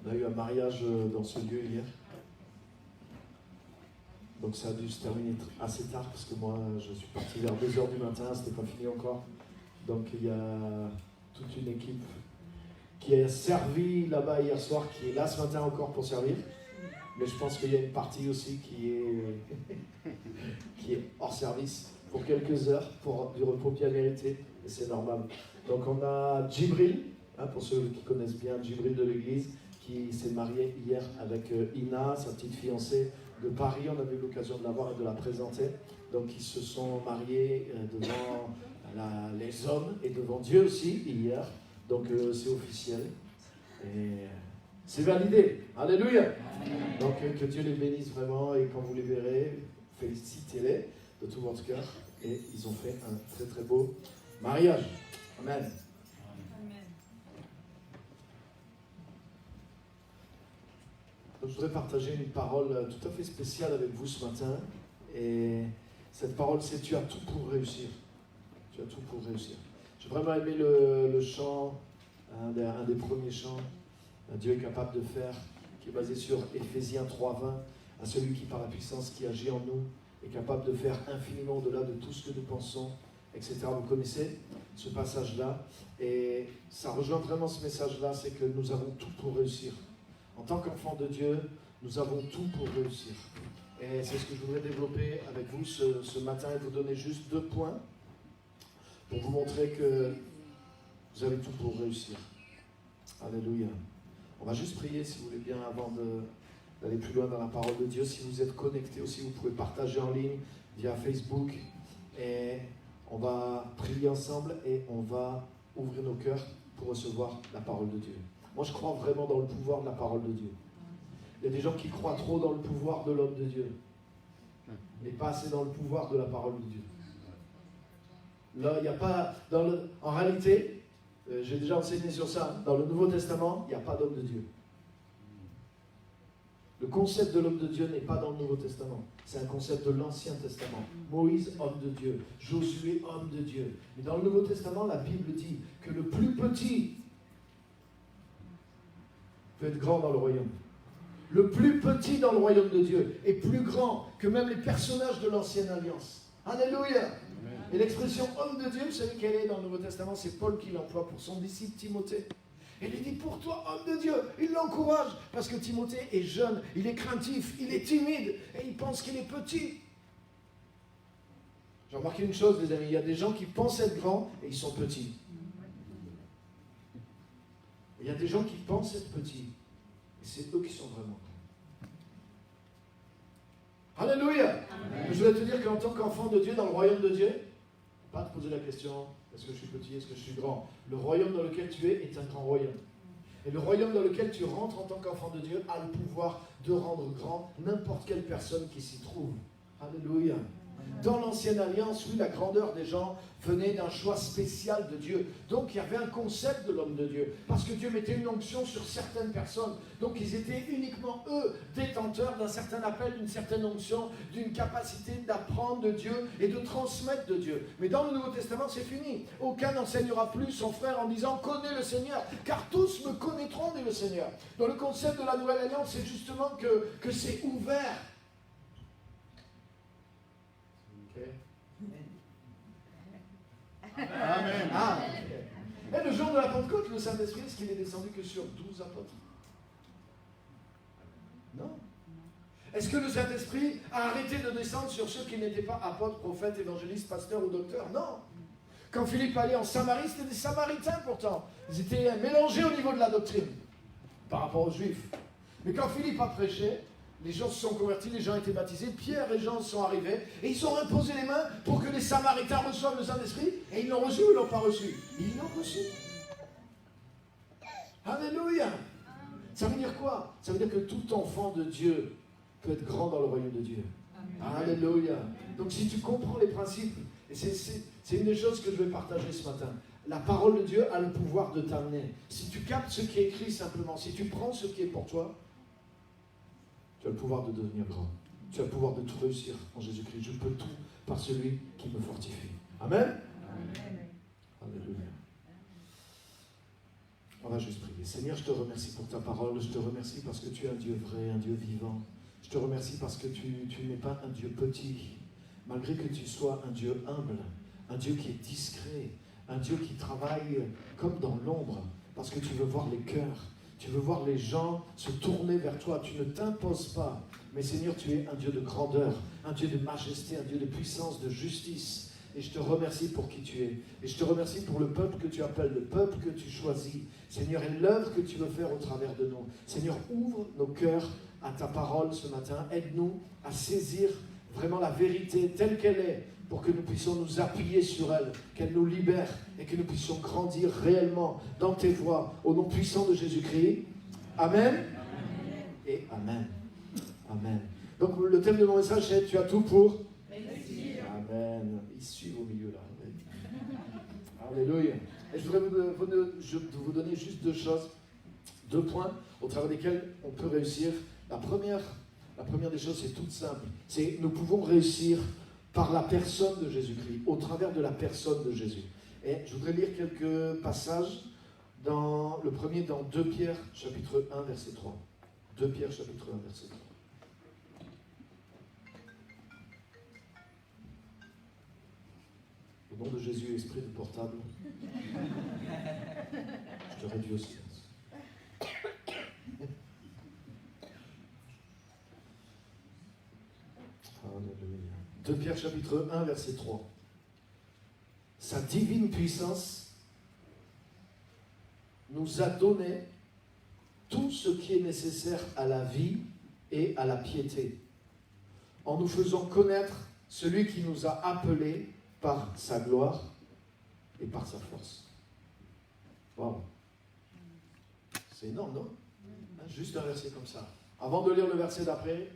On a eu un mariage dans ce lieu hier. Donc ça a dû se terminer assez tard parce que moi je suis parti vers 2h du matin, c'était pas fini encore. Donc il y a toute une équipe qui a servi là-bas hier soir, qui est là ce matin encore pour servir. Mais je pense qu'il y a une partie aussi qui est hors service pour quelques heures, pour du repos bien mérité, et c'est normal. Donc on a Djibril, pour ceux qui connaissent bien Djibril de l'église, qui s'est marié hier avec Ina, sa petite fiancée de Paris. On a eu l'occasion de la voir et de la présenter. Donc ils se sont mariés devant les hommes et devant Dieu aussi hier. Donc c'est officiel. Et c'est validé. Alléluia. Donc que Dieu les bénisse vraiment, et quand vous les verrez, félicitez-les de tout votre cœur. Et ils ont fait un très très beau mariage. Amen. Donc, je voudrais partager une parole tout à fait spéciale avec vous ce matin. Et cette parole, c'est: tu as tout pour réussir. Tu as tout pour réussir. J'ai vraiment aimé le chant, un des premiers chants. Dieu est capable de faire, qui est basé sur Éphésiens 3:20. À celui qui, par la puissance qui agit en nous, est capable de faire infiniment au-delà de tout ce que nous pensons, etc. Vous connaissez ce passage-là. Et ça rejoint vraiment ce message-là, c'est que nous avons tout pour réussir. En tant qu'enfants de Dieu, nous avons tout pour réussir. Et c'est ce que je voudrais développer avec vous ce matin, et vous donner juste 2 points pour vous montrer que vous avez tout pour réussir. Alléluia. On va juste prier, si vous voulez bien, avant d'aller plus loin dans la parole de Dieu. Si vous êtes connectés aussi, vous pouvez partager en ligne via Facebook. Et on va prier ensemble et on va ouvrir nos cœurs pour recevoir la parole de Dieu. Moi, je crois vraiment dans le pouvoir de la parole de Dieu. Il y a des gens qui croient trop dans le pouvoir de l'homme de Dieu, mais pas assez dans le pouvoir de la parole de Dieu. Là, il n'y a pas... En réalité, j'ai déjà enseigné sur ça, dans le Nouveau Testament, il n'y a pas d'homme de Dieu. Le concept de l'homme de Dieu n'est pas dans le Nouveau Testament. C'est un concept de l'Ancien Testament. Moïse, homme de Dieu. Josué, homme de Dieu. Mais dans le Nouveau Testament, la Bible dit que le plus petit peut être grand dans le royaume. Le plus petit dans le royaume de Dieu est plus grand que même les personnages de l'Ancienne Alliance. Alléluia. Amen. Et l'expression homme de Dieu, vous savez quelle est dans le Nouveau Testament? C'est Paul qui l'emploie pour son disciple Timothée. Et il dit: pour toi, homme de Dieu. Il l'encourage parce que Timothée est jeune, il est craintif, il est timide et il pense qu'il est petit. J'ai remarqué une chose, les amis, il y a des gens qui pensent être grands et ils sont petits. Il y a des gens qui pensent être petits, et c'est eux qui sont vraiment grands. Alléluia. Amen. Je voudrais te dire qu'en tant qu'enfant de Dieu, dans le royaume de Dieu, pas te poser la question: est-ce que je suis petit, est-ce que je suis grand? Le royaume dans lequel tu es est un grand royaume. Et le royaume dans lequel tu rentres en tant qu'enfant de Dieu a le pouvoir de rendre grand n'importe quelle personne qui s'y trouve. Alléluia. Dans l'Ancienne Alliance, oui, la grandeur des gens venait d'un choix spécial de Dieu. Donc il y avait un concept de l'homme de Dieu. Parce que Dieu mettait une onction sur certaines personnes. Donc ils étaient uniquement, eux, détenteurs d'un certain appel, d'une certaine onction, d'une capacité d'apprendre de Dieu et de transmettre de Dieu. Mais dans le Nouveau Testament, c'est fini. Aucun n'enseignera plus son frère en disant: connais le Seigneur, car tous me connaîtront, dit le Seigneur. Donc le concept de la Nouvelle Alliance, c'est justement que c'est ouvert. Amen. Ah. Et le jour de la Pentecôte, le Saint-Esprit, est-ce qu'il est descendu que sur 12 apôtres? Non. Est-ce que le Saint-Esprit a arrêté de descendre sur ceux qui n'étaient pas apôtres, prophètes, évangélistes, pasteurs ou docteurs? Non. Quand Philippe allait en Samarie, c'était des Samaritains pourtant. Ils étaient mélangés au niveau de la doctrine par rapport aux Juifs. Mais quand Philippe a prêché, les gens se sont convertis, les gens étaient baptisés, Pierre et Jean sont arrivés, et ils ont imposé les mains pour que les Samaritains reçoivent le Saint-Esprit, et ils l'ont reçu ou ils ne l'ont pas reçu? Ils l'ont reçu. Alléluia. Ça veut dire quoi? Ça veut dire que tout enfant de Dieu peut être grand dans le royaume de Dieu. Amen. Alléluia. Donc si tu comprends les principes, et c'est une des choses que je vais partager ce matin, la parole de Dieu a le pouvoir de t'amener. Si tu captes ce qui est écrit simplement, si tu prends ce qui est pour toi, tu as le pouvoir de devenir grand. Tu as le pouvoir de tout réussir en Jésus-Christ. Je peux tout par celui qui me fortifie. Amen. Amen. Alléluia. On va juste prier. Seigneur, je te remercie pour ta parole. Je te remercie parce que tu es un Dieu vrai, un Dieu vivant. Je te remercie parce que tu n'es pas un Dieu petit, malgré que tu sois un Dieu humble, un Dieu qui est discret, un Dieu qui travaille comme dans l'ombre, parce que tu veux voir les cœurs, tu veux voir les gens se tourner vers toi. Tu ne t'imposes pas, mais Seigneur, tu es un Dieu de grandeur, un Dieu de majesté, un Dieu de puissance, de justice. Et je te remercie pour qui tu es. Et je te remercie pour le peuple que tu appelles, le peuple que tu choisis. Seigneur, et l'œuvre que tu veux faire au travers de nous. Seigneur, ouvre nos cœurs à ta parole ce matin. Aide-nous à saisir vraiment la vérité telle qu'elle est, pour que nous puissions nous appuyer sur elle, qu'elle nous libère et que nous puissions grandir réellement dans tes voies. Au nom puissant de Jésus-Christ. Amen. Amen. Et Amen. Amen. Donc le thème de mon message, c'est « Tu as tout pour ?» Amen. Ils suivent au milieu là. Alléluia. Et je voudrais vous donner juste deux choses, 2 points au travers desquels on peut réussir. La première des choses, c'est toute simple. C'est nous pouvons réussir par la personne de Jésus-Christ, au travers de la personne de Jésus. Et je voudrais lire quelques passages. Le premier dans 2 Pierre, chapitre 1, verset 3. 2 Pierre, chapitre 1, verset 3. Au nom de Jésus, esprit de portable, je te réduis au silence. Alléluia. 2 Pierre chapitre 1, verset 3. Sa divine puissance nous a donné tout ce qui est nécessaire à la vie et à la piété, en nous faisant connaître celui qui nous a appelés par sa gloire et par sa force. Wow. C'est énorme, non? Juste un verset comme ça. Avant de lire le verset d'après,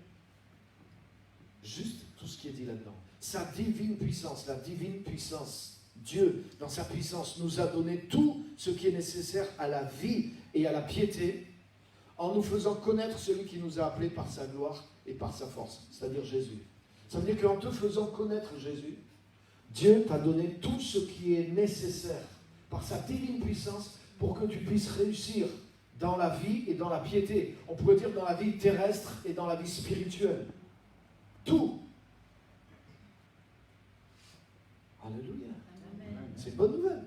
juste tout ce qui est dit là-dedans. Sa divine puissance, la divine puissance, Dieu, dans sa puissance, nous a donné tout ce qui est nécessaire à la vie et à la piété, en nous faisant connaître celui qui nous a appelés par sa gloire et par sa force, c'est-à-dire Jésus. Ça veut dire qu'en te faisant connaître Jésus, Dieu t'a donné tout ce qui est nécessaire par sa divine puissance pour que tu puisses réussir dans la vie et dans la piété. On pourrait dire dans la vie terrestre et dans la vie spirituelle. Tout. Alléluia. C'est une bonne nouvelle.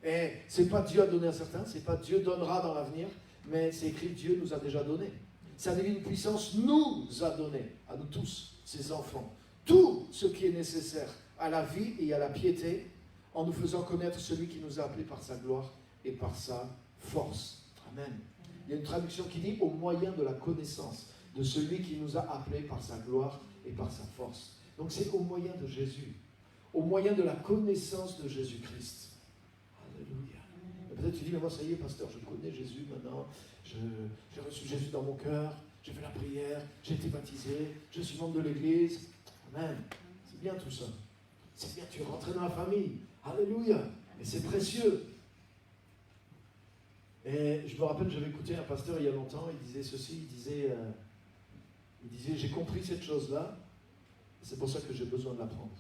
Et c'est pas Dieu a donné à certains, c'est pas Dieu donnera dans l'avenir, mais c'est écrit Dieu nous a déjà donné. Sa divine puissance nous a donné, à nous tous, ses enfants, tout ce qui est nécessaire à la vie et à la piété, en nous faisant connaître celui qui nous a appelés par sa gloire et par sa force. Amen. Il y a une traduction qui dit « au moyen de la connaissance de celui qui nous a appelés par sa gloire et par sa force ». Donc c'est au moyen de Jésus, au moyen de la connaissance de Jésus-Christ. Alléluia. Peut-être tu dis « mais moi ça y est, pasteur, je connais Jésus maintenant, j'ai reçu Jésus dans mon cœur, j'ai fait la prière, j'ai été baptisé, je suis membre de l'église. » Amen. C'est bien tout ça. C'est bien, tu es rentré dans la famille. Alléluia. Et c'est précieux. Et je me rappelle, j'avais écouté un pasteur il y a longtemps, il disait ceci, il disait j'ai compris cette chose-là, c'est pour ça que j'ai besoin de l'apprendre.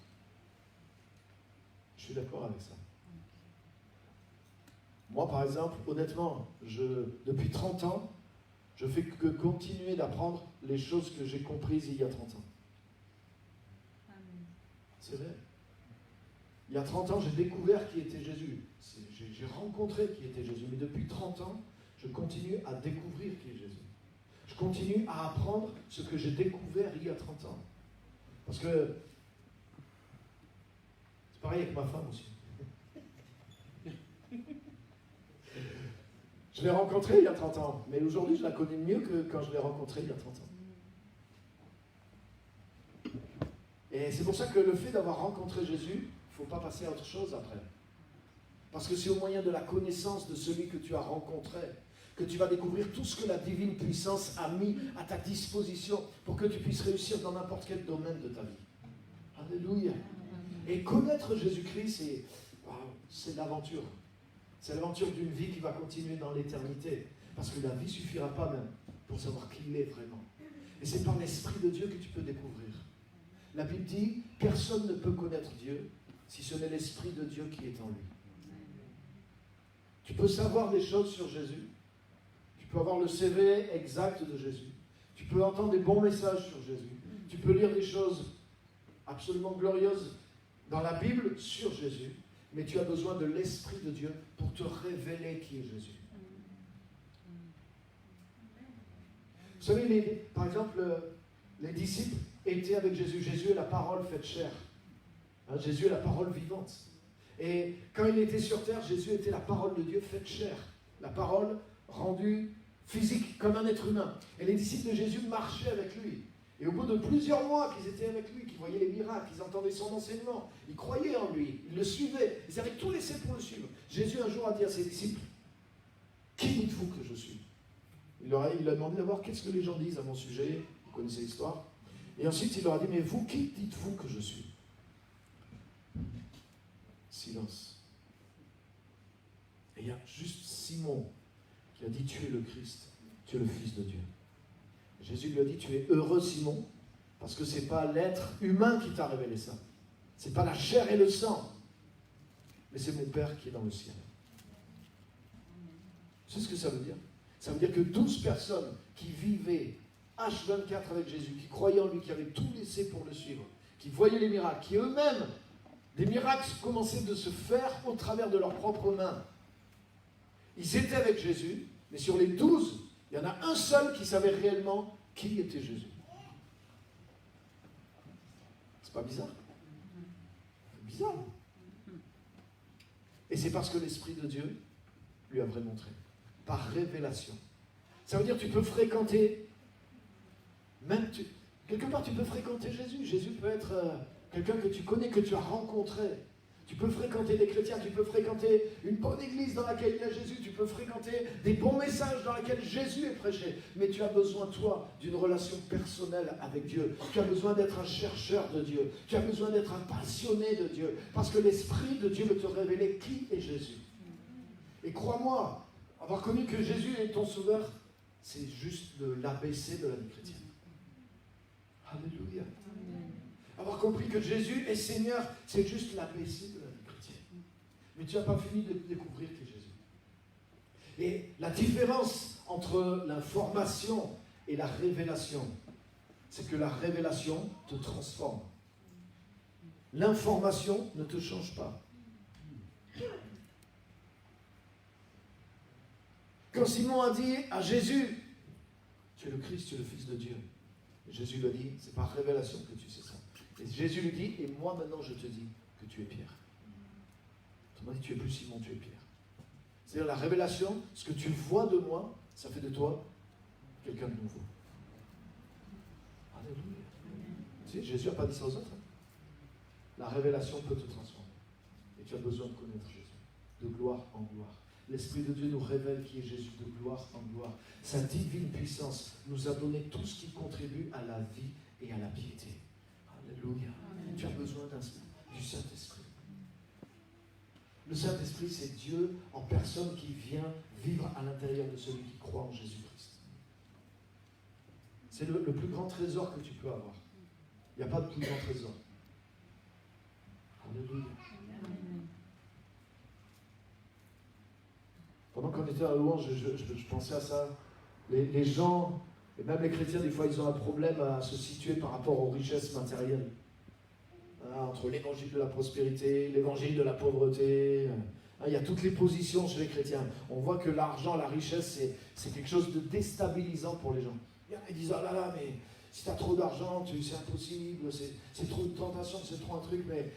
Je suis d'accord avec ça. Moi, par exemple, honnêtement, depuis 30 ans, je fais que continuer d'apprendre les choses que j'ai comprises il y a 30 ans. C'est vrai. Il y a 30 ans, j'ai découvert qui était Jésus. J'ai rencontré qui était Jésus. Mais depuis 30 ans, je continue à découvrir qui est Jésus. Je continue à apprendre ce que j'ai découvert il y a 30 ans. Parce que c'est pareil avec ma femme aussi. Je l'ai rencontrée il y a 30 ans. Mais aujourd'hui, je la connais mieux que quand je l'ai rencontrée il y a 30 ans. Et c'est pour ça que le fait d'avoir rencontré Jésus, il ne faut pas passer à autre chose après. Parce que c'est au moyen de la connaissance de celui que tu as rencontré que tu vas découvrir tout ce que la divine puissance a mis à ta disposition pour que tu puisses réussir dans n'importe quel domaine de ta vie. Alléluia. Et connaître Jésus-Christ, c'est l'aventure. C'est l'aventure d'une vie qui va continuer dans l'éternité. Parce que la vie ne suffira pas même pour savoir qui il est vraiment. Et c'est par l'Esprit de Dieu que tu peux découvrir. La Bible dit, personne ne peut connaître Dieu si ce n'est l'Esprit de Dieu qui est en lui. Tu peux savoir des choses sur Jésus. Tu peux avoir le CV exact de Jésus. Tu peux entendre des bons messages sur Jésus. Tu peux lire des choses absolument glorieuses dans la Bible sur Jésus. Mais tu as besoin de l'Esprit de Dieu pour te révéler qui est Jésus. Vous savez, par exemple, les disciples étaient avec Jésus. Jésus est la parole faite chair. Hein, Jésus est la parole vivante. Et quand il était sur terre, Jésus était la parole de Dieu faite chair. La parole rendue physique, comme un être humain. Et les disciples de Jésus marchaient avec lui. Et au bout de plusieurs mois qu'ils étaient avec lui, qu'ils voyaient les miracles, qu'ils entendaient son enseignement, ils croyaient en lui, ils le suivaient, ils avaient tout laissé pour le suivre. Jésus un jour a dit à ses disciples, « Qui dites-vous que je suis ?» Il a demandé d'abord qu'est-ce que les gens disent à mon sujet, vous connaissez l'histoire. Et ensuite il leur a dit, mais vous, qui dites-vous que je suis? Silence. Et il y a juste Simon qui a dit, tu es le Christ, tu es le Fils de Dieu. Et Jésus lui a dit, tu es heureux Simon, parce que ce n'est pas l'être humain qui t'a révélé ça. Ce n'est pas la chair et le sang, mais c'est mon Père qui est dans le ciel. Tu sais ce que ça veut dire? Ça veut dire que 12 personnes qui vivaient H24 avec Jésus, qui croyaient en lui, qui avaient tout laissé pour le suivre, qui voyaient les miracles, qui eux-mêmes, des miracles commençaient de se faire au travers de leurs propres mains. Ils étaient avec Jésus, mais sur les 12, il y en a un seul qui savait réellement qui était Jésus. C'est pas bizarre? C'est bizarre. Et c'est parce que l'Esprit de Dieu lui avait montré. Par révélation. Ça veut dire que tu peux fréquenter, quelque part tu peux fréquenter Jésus. Jésus peut être quelqu'un que tu connais, que tu as rencontré. Tu peux fréquenter des chrétiens, tu peux fréquenter une bonne église dans laquelle il y a Jésus, tu peux fréquenter des bons messages dans lesquels Jésus est prêché. Mais tu as besoin, toi, d'une relation personnelle avec Dieu. Tu as besoin d'être un chercheur de Dieu. Tu as besoin d'être un passionné de Dieu. Parce que l'Esprit de Dieu veut te révéler qui est Jésus. Et crois-moi, avoir connu que Jésus est ton sauveur, c'est juste l'ABC de la vie chrétienne. Alléluia. Avoir compris que Jésus est Seigneur, c'est juste l'ABC de la vie chrétienne. Mais tu n'as pas fini de découvrir qui est Jésus. Et la différence entre l'information et la révélation, c'est que la révélation te transforme. L'information ne te change pas. Quand Simon a dit à Jésus, tu es le Christ, tu es le Fils de Dieu. Et Jésus lui a dit, c'est par révélation que tu sais ça. Et Jésus lui dit, et moi maintenant je te dis que tu es Pierre. Autrement dit, tu es plus Simon, tu es Pierre. C'est-à-dire la révélation, ce que tu vois de moi, ça fait de toi quelqu'un de nouveau. Alléluia. Tu sais, Jésus n'a pas dit ça aux autres. La révélation peut te transformer. Et tu as besoin de connaître Jésus, de gloire en gloire. L'Esprit de Dieu nous révèle qui est Jésus de gloire en gloire. Sa divine puissance nous a donné tout ce qui contribue à la vie et à la piété. Alléluia. Amen. Tu as besoin du Saint-Esprit. Le Saint-Esprit, c'est Dieu en personne qui vient vivre à l'intérieur de celui qui croit en Jésus-Christ. C'est le plus grand trésor que tu peux avoir. Il n'y a pas de plus grand trésor. Alléluia. Pendant qu'on était à la louange, je pensais à ça. Les gens, et même les chrétiens, des fois, ils ont un problème à se situer par rapport aux richesses matérielles. Entre l'évangile de la prospérité, l'évangile de la pauvreté. Il y a toutes les positions chez les chrétiens. On voit que l'argent, la richesse, c'est quelque chose de déstabilisant pour les gens. Ils disent, oh là là, mais si tu as trop d'argent, c'est impossible, c'est trop de tentation, c'est trop un truc, mais...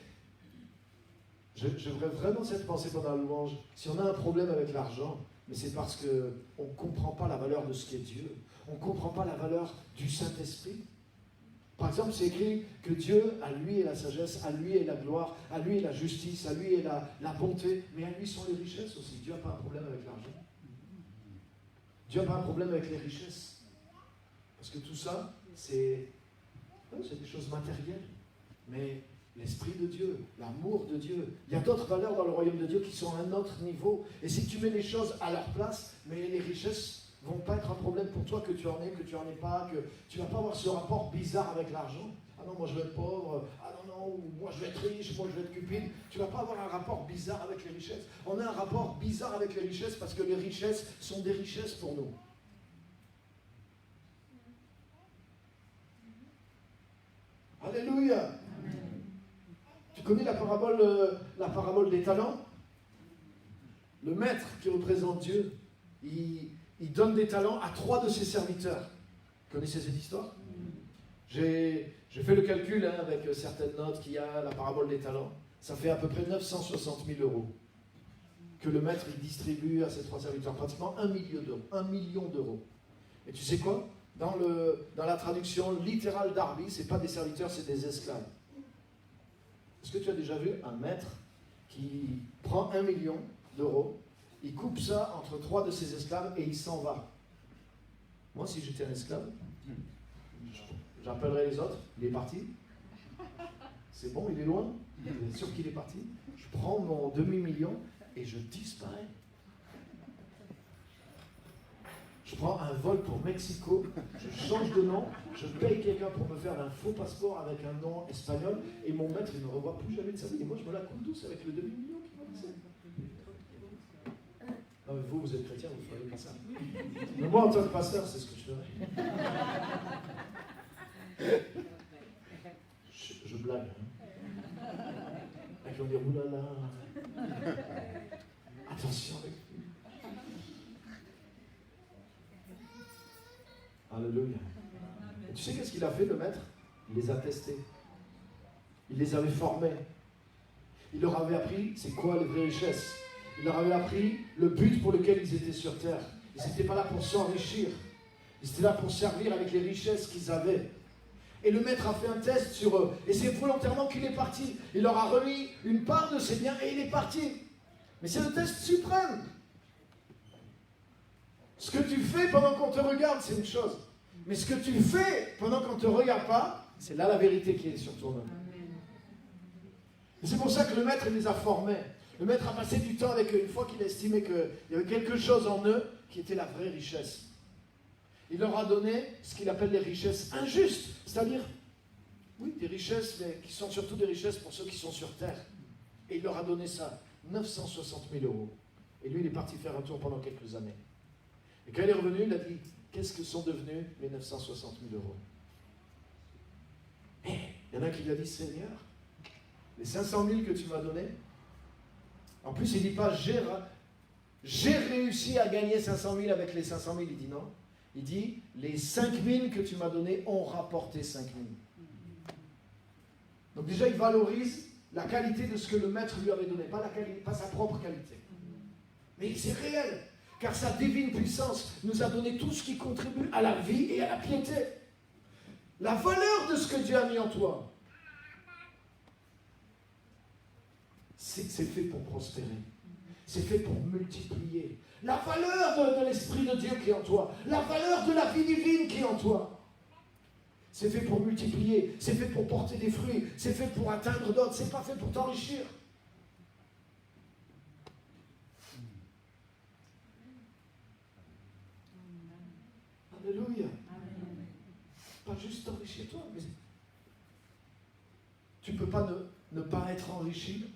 J'aimerais vraiment cette pensée pendant la louange. Si on a un problème avec l'argent, mais c'est parce qu'on ne comprend pas la valeur de ce qu'est Dieu. On ne comprend pas la valeur du Saint-Esprit. Par exemple, c'est écrit que Dieu, à lui est la sagesse, à lui est la gloire, à lui est la justice, à lui est la bonté, mais à lui sont les richesses aussi. Dieu n'a pas un problème avec l'argent. Dieu n'a pas un problème avec les richesses. Parce que tout ça, c'est des choses matérielles. Mais l'Esprit de Dieu, l'amour de Dieu. Il y a d'autres valeurs dans le royaume de Dieu qui sont à un autre niveau. Et si tu mets les choses à leur place, mais les richesses vont pas être un problème pour toi que tu en aies, que tu en aies pas, que tu vas pas avoir ce rapport bizarre avec l'argent. Ah non, moi je vais être pauvre, ah non, moi je vais être riche, moi je vais être cupide. Tu vas pas avoir un rapport bizarre avec les richesses. On a un rapport bizarre avec les richesses parce que les richesses sont des richesses pour nous. Alléluia. Tu connais la parabole des talents? Le maître qui représente Dieu, il donne des talents à 3 de ses serviteurs. Vous connaissez cette histoire? J'ai fait le calcul avec certaines notes qu'il y a, la parabole des talents. Ça fait à peu près 960 000 € que le maître il distribue à ses 3 serviteurs. Pratiquement 1 million d'euros. Et tu sais quoi? Dans la traduction littérale d'Arby, ce n'est pas des serviteurs, c'est des esclaves. Est-ce que tu as déjà vu un maître qui prend 1 million d'euros, il coupe ça entre 3 de ses esclaves et il s'en va? Moi, si j'étais un esclave, j'appellerais les autres, il est parti. C'est bon, il est loin. Vous êtes sûr qu'il est parti? Je prends mon demi-million et je disparais. Je prends un vol pour Mexico, je change de nom, je paye quelqu'un pour me faire un faux passeport avec un nom espagnol et mon maître, il ne me revoit plus jamais de sa vie. Et moi, je me la coule douce avec le demi-million qui m'a laissé. Non, mais vous êtes chrétien, vous feriez pas ça. Mais moi, en tant que pasteur, c'est ce que je ferais. Je blague. Ils vont dire, oulala, attention avec lui. Alléluia. Et tu sais qu'est-ce qu'il a fait, le maître? Il les a testés. Il les avait formés. Il leur avait appris c'est quoi les vraies richesses. Il leur avait appris le but pour lequel ils étaient sur terre. Ils n'étaient pas là pour s'enrichir. Ils étaient là pour servir avec les richesses qu'ils avaient. Et le maître a fait un test sur eux. Et c'est volontairement qu'il est parti. Il leur a remis une part de ses biens et il est parti. Mais c'est le test suprême. Ce que tu fais pendant qu'on te regarde, c'est une chose. Mais ce que tu fais pendant qu'on ne te regarde pas, c'est là la vérité qui est sur ton homme. Et c'est pour ça que le maître les a formés. Le maître a passé du temps avec eux une fois qu'il a estimé qu'il y avait quelque chose en eux qui était la vraie richesse. Il leur a donné ce qu'il appelle les richesses injustes. C'est-à-dire, oui, des richesses, mais qui sont surtout des richesses pour ceux qui sont sur terre. Et il leur a donné ça, 960 000 €. Et lui, il est parti faire un tour pendant quelques années. Et quand il est revenu, il a dit, qu'est-ce que sont devenus les 960 000 €? Et il y en a qui lui a dit, Seigneur, les 500 000 que tu m'as donnés, en plus il ne dit pas, j'ai réussi à gagner 500 000 avec les 500 000, il dit non. Il dit, les 5 000 que tu m'as donnés ont rapporté 5 000. Donc déjà, il valorise la qualité de ce que le maître lui avait donné, pas sa propre qualité. Mais c'est réel. Car sa divine puissance nous a donné tout ce qui contribue à la vie et à la piété. La valeur de ce que Dieu a mis en toi, c'est fait pour prospérer. C'est fait pour multiplier. La valeur de l'Esprit de Dieu qui est en toi, la valeur de la vie divine qui est en toi, c'est fait pour multiplier, c'est fait pour porter des fruits, c'est fait pour atteindre d'autres, c'est pas fait pour t'enrichir. Alléluia. Pas juste t'enrichir toi, mais tu ne peux pas ne pas être enrichi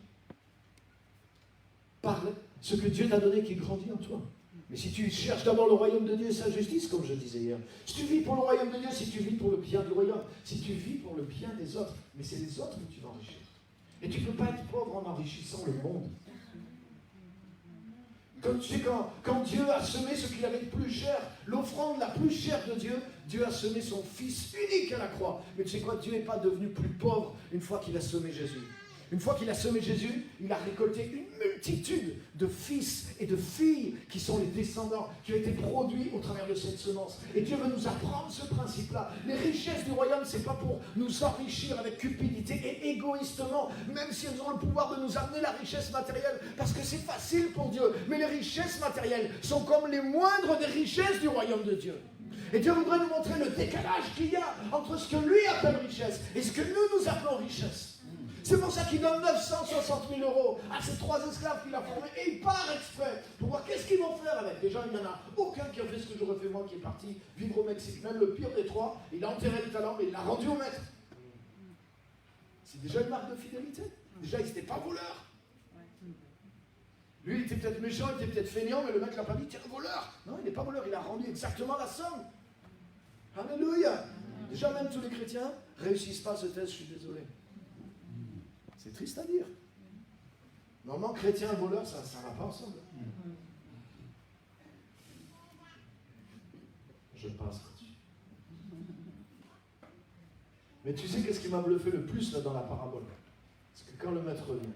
par ce que Dieu t'a donné qui grandit en toi. Mais si tu cherches d'abord le royaume de Dieu et sa justice, comme je disais hier, si tu vis pour le royaume de Dieu, si tu vis pour le bien du royaume, si tu vis pour le bien des autres, mais c'est les autres que tu vas enrichir. Et tu ne peux pas être pauvre en enrichissant le monde. Comme tu sais, quand Dieu a semé ce qu'il avait de plus cher, l'offrande la plus chère de Dieu, Dieu a semé son Fils unique à la croix. Mais tu sais quoi, Dieu n'est pas devenu plus pauvre une fois qu'il a semé Jésus. Une fois qu'il a semé Jésus, il a récolté une multitude de fils et de filles qui sont les descendants, qui ont été produits au travers de cette semence. Et Dieu veut nous apprendre ce principe-là. Les richesses du royaume, ce n'est pas pour nous enrichir avec cupidité et égoïstement, même si elles ont le pouvoir de nous amener la richesse matérielle, parce que c'est facile pour Dieu. Mais les richesses matérielles sont comme les moindres des richesses du royaume de Dieu. Et Dieu voudrait nous montrer le décalage qu'il y a entre ce que lui appelle richesse et ce que nous appelons richesse. C'est pour ça qu'il donne 960 000 euros à ces 3 esclaves qu'il a formés et il part exprès pour voir qu'est-ce qu'ils vont faire avec. Déjà, il n'y en a aucun qui a fait ce que j'aurais fait moi qui est parti vivre au Mexique. Même le pire des 3, il a enterré le talent mais il l'a rendu au maître. C'est déjà une marque de fidélité. Déjà, il n'était pas voleur. Lui, il était peut-être méchant, il était peut-être feignant, mais le mec l'a pas dit, tiens, voleur. Non, il n'est pas voleur, il a rendu exactement la somme. Alléluia. Déjà, même tous les chrétiens réussissent pas ce test, je suis désolé. C'est triste à dire. Normalement, chrétien et voleur, ça ne va pas ensemble. Je passe là-dessus. Mais tu sais qu'est-ce qui m'a bluffé le plus là dans la parabole? Parce que quand le maître revient,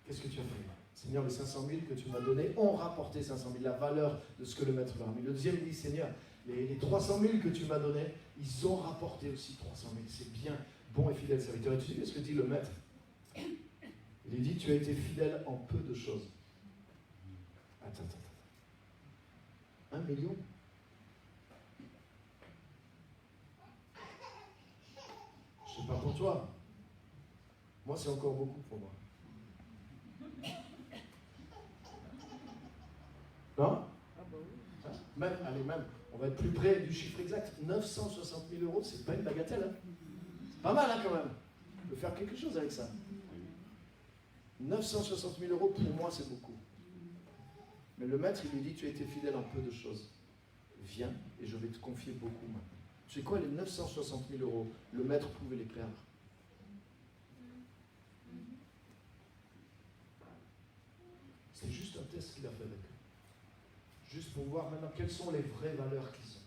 qu'est-ce que tu as fait? Seigneur, les 500 000 que tu m'as donnés ont rapporté 500 000, la valeur de ce que le maître leur a mis. Le deuxième dit, Seigneur, les 300 000 que tu m'as donnés, ils ont rapporté aussi 300 000. C'est bien, bon et fidèle serviteur. Et tu sais ce que dit le maître? Il dit, tu as été fidèle en peu de choses. Attends. 1 million? Je ne sais pas pour toi. Moi, c'est encore beaucoup pour moi. Non? Même, on va être plus près du chiffre exact. 960 000 euros, c'est pas une bagatelle. Hein? C'est pas mal, hein, quand même. On peut faire quelque chose avec ça. 960 000 euros, pour moi, c'est beaucoup. Mais le maître, il lui dit, tu as été fidèle en peu de choses. Viens, et je vais te confier beaucoup maintenant. Tu sais quoi, les 960 000 euros, le maître pouvait les perdre. C'est juste un test qu'il a fait avec eux. Juste pour voir maintenant quelles sont les vraies valeurs qu'ils ont.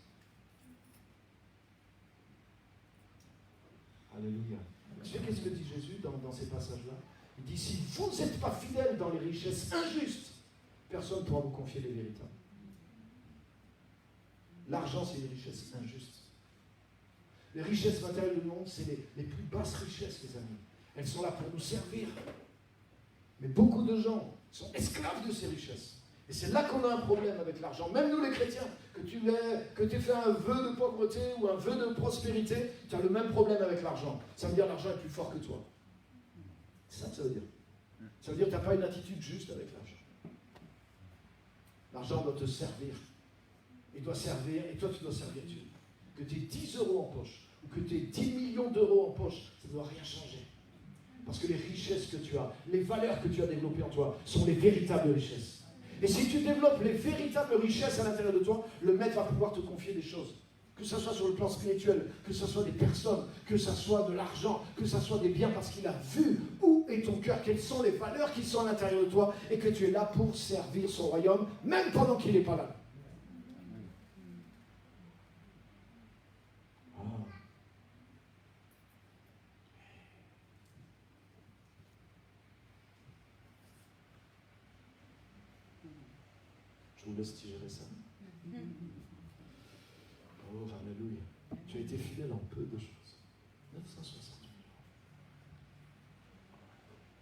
Alléluia. Tu sais qu'est-ce que dit Jésus dans ces passages-là? Il dit, si vous n'êtes pas fidèles dans les richesses injustes, personne ne pourra vous confier les véritables. L'argent, c'est une richesse injuste. Les richesses matérielles du monde, c'est les plus basses richesses, les amis. Elles sont là pour nous servir. Mais beaucoup de gens sont esclaves de ces richesses. Et c'est là qu'on a un problème avec l'argent. Même nous les chrétiens, que tu aies fait un vœu de pauvreté ou un vœu de prospérité, tu as le même problème avec l'argent. Ça veut dire que l'argent est plus fort que toi. C'est ça que ça veut dire. Ça veut dire que tu n'as pas une attitude juste avec l'argent. L'argent doit te servir. Il doit servir, et toi tu dois servir Dieu. Que tu aies 10 euros en poche, ou que tu aies 10 millions d'euros en poche, ça ne doit rien changer. Parce que les richesses que tu as, les valeurs que tu as développées en toi, sont les véritables richesses. Et si tu développes les véritables richesses à l'intérieur de toi, le maître va pouvoir te confier des choses. Que ce soit sur le plan spirituel, que ce soit des personnes, que ce soit de l'argent, que ce soit des biens, parce qu'il a vu où est ton cœur, quelles sont les valeurs qui sont à l'intérieur de toi, et que tu es là pour servir son royaume, même pendant qu'il n'est pas là. Je vous laisse digérer ça. Oh, alléluia. Tu as été fidèle en peu de choses. 960 000 euros.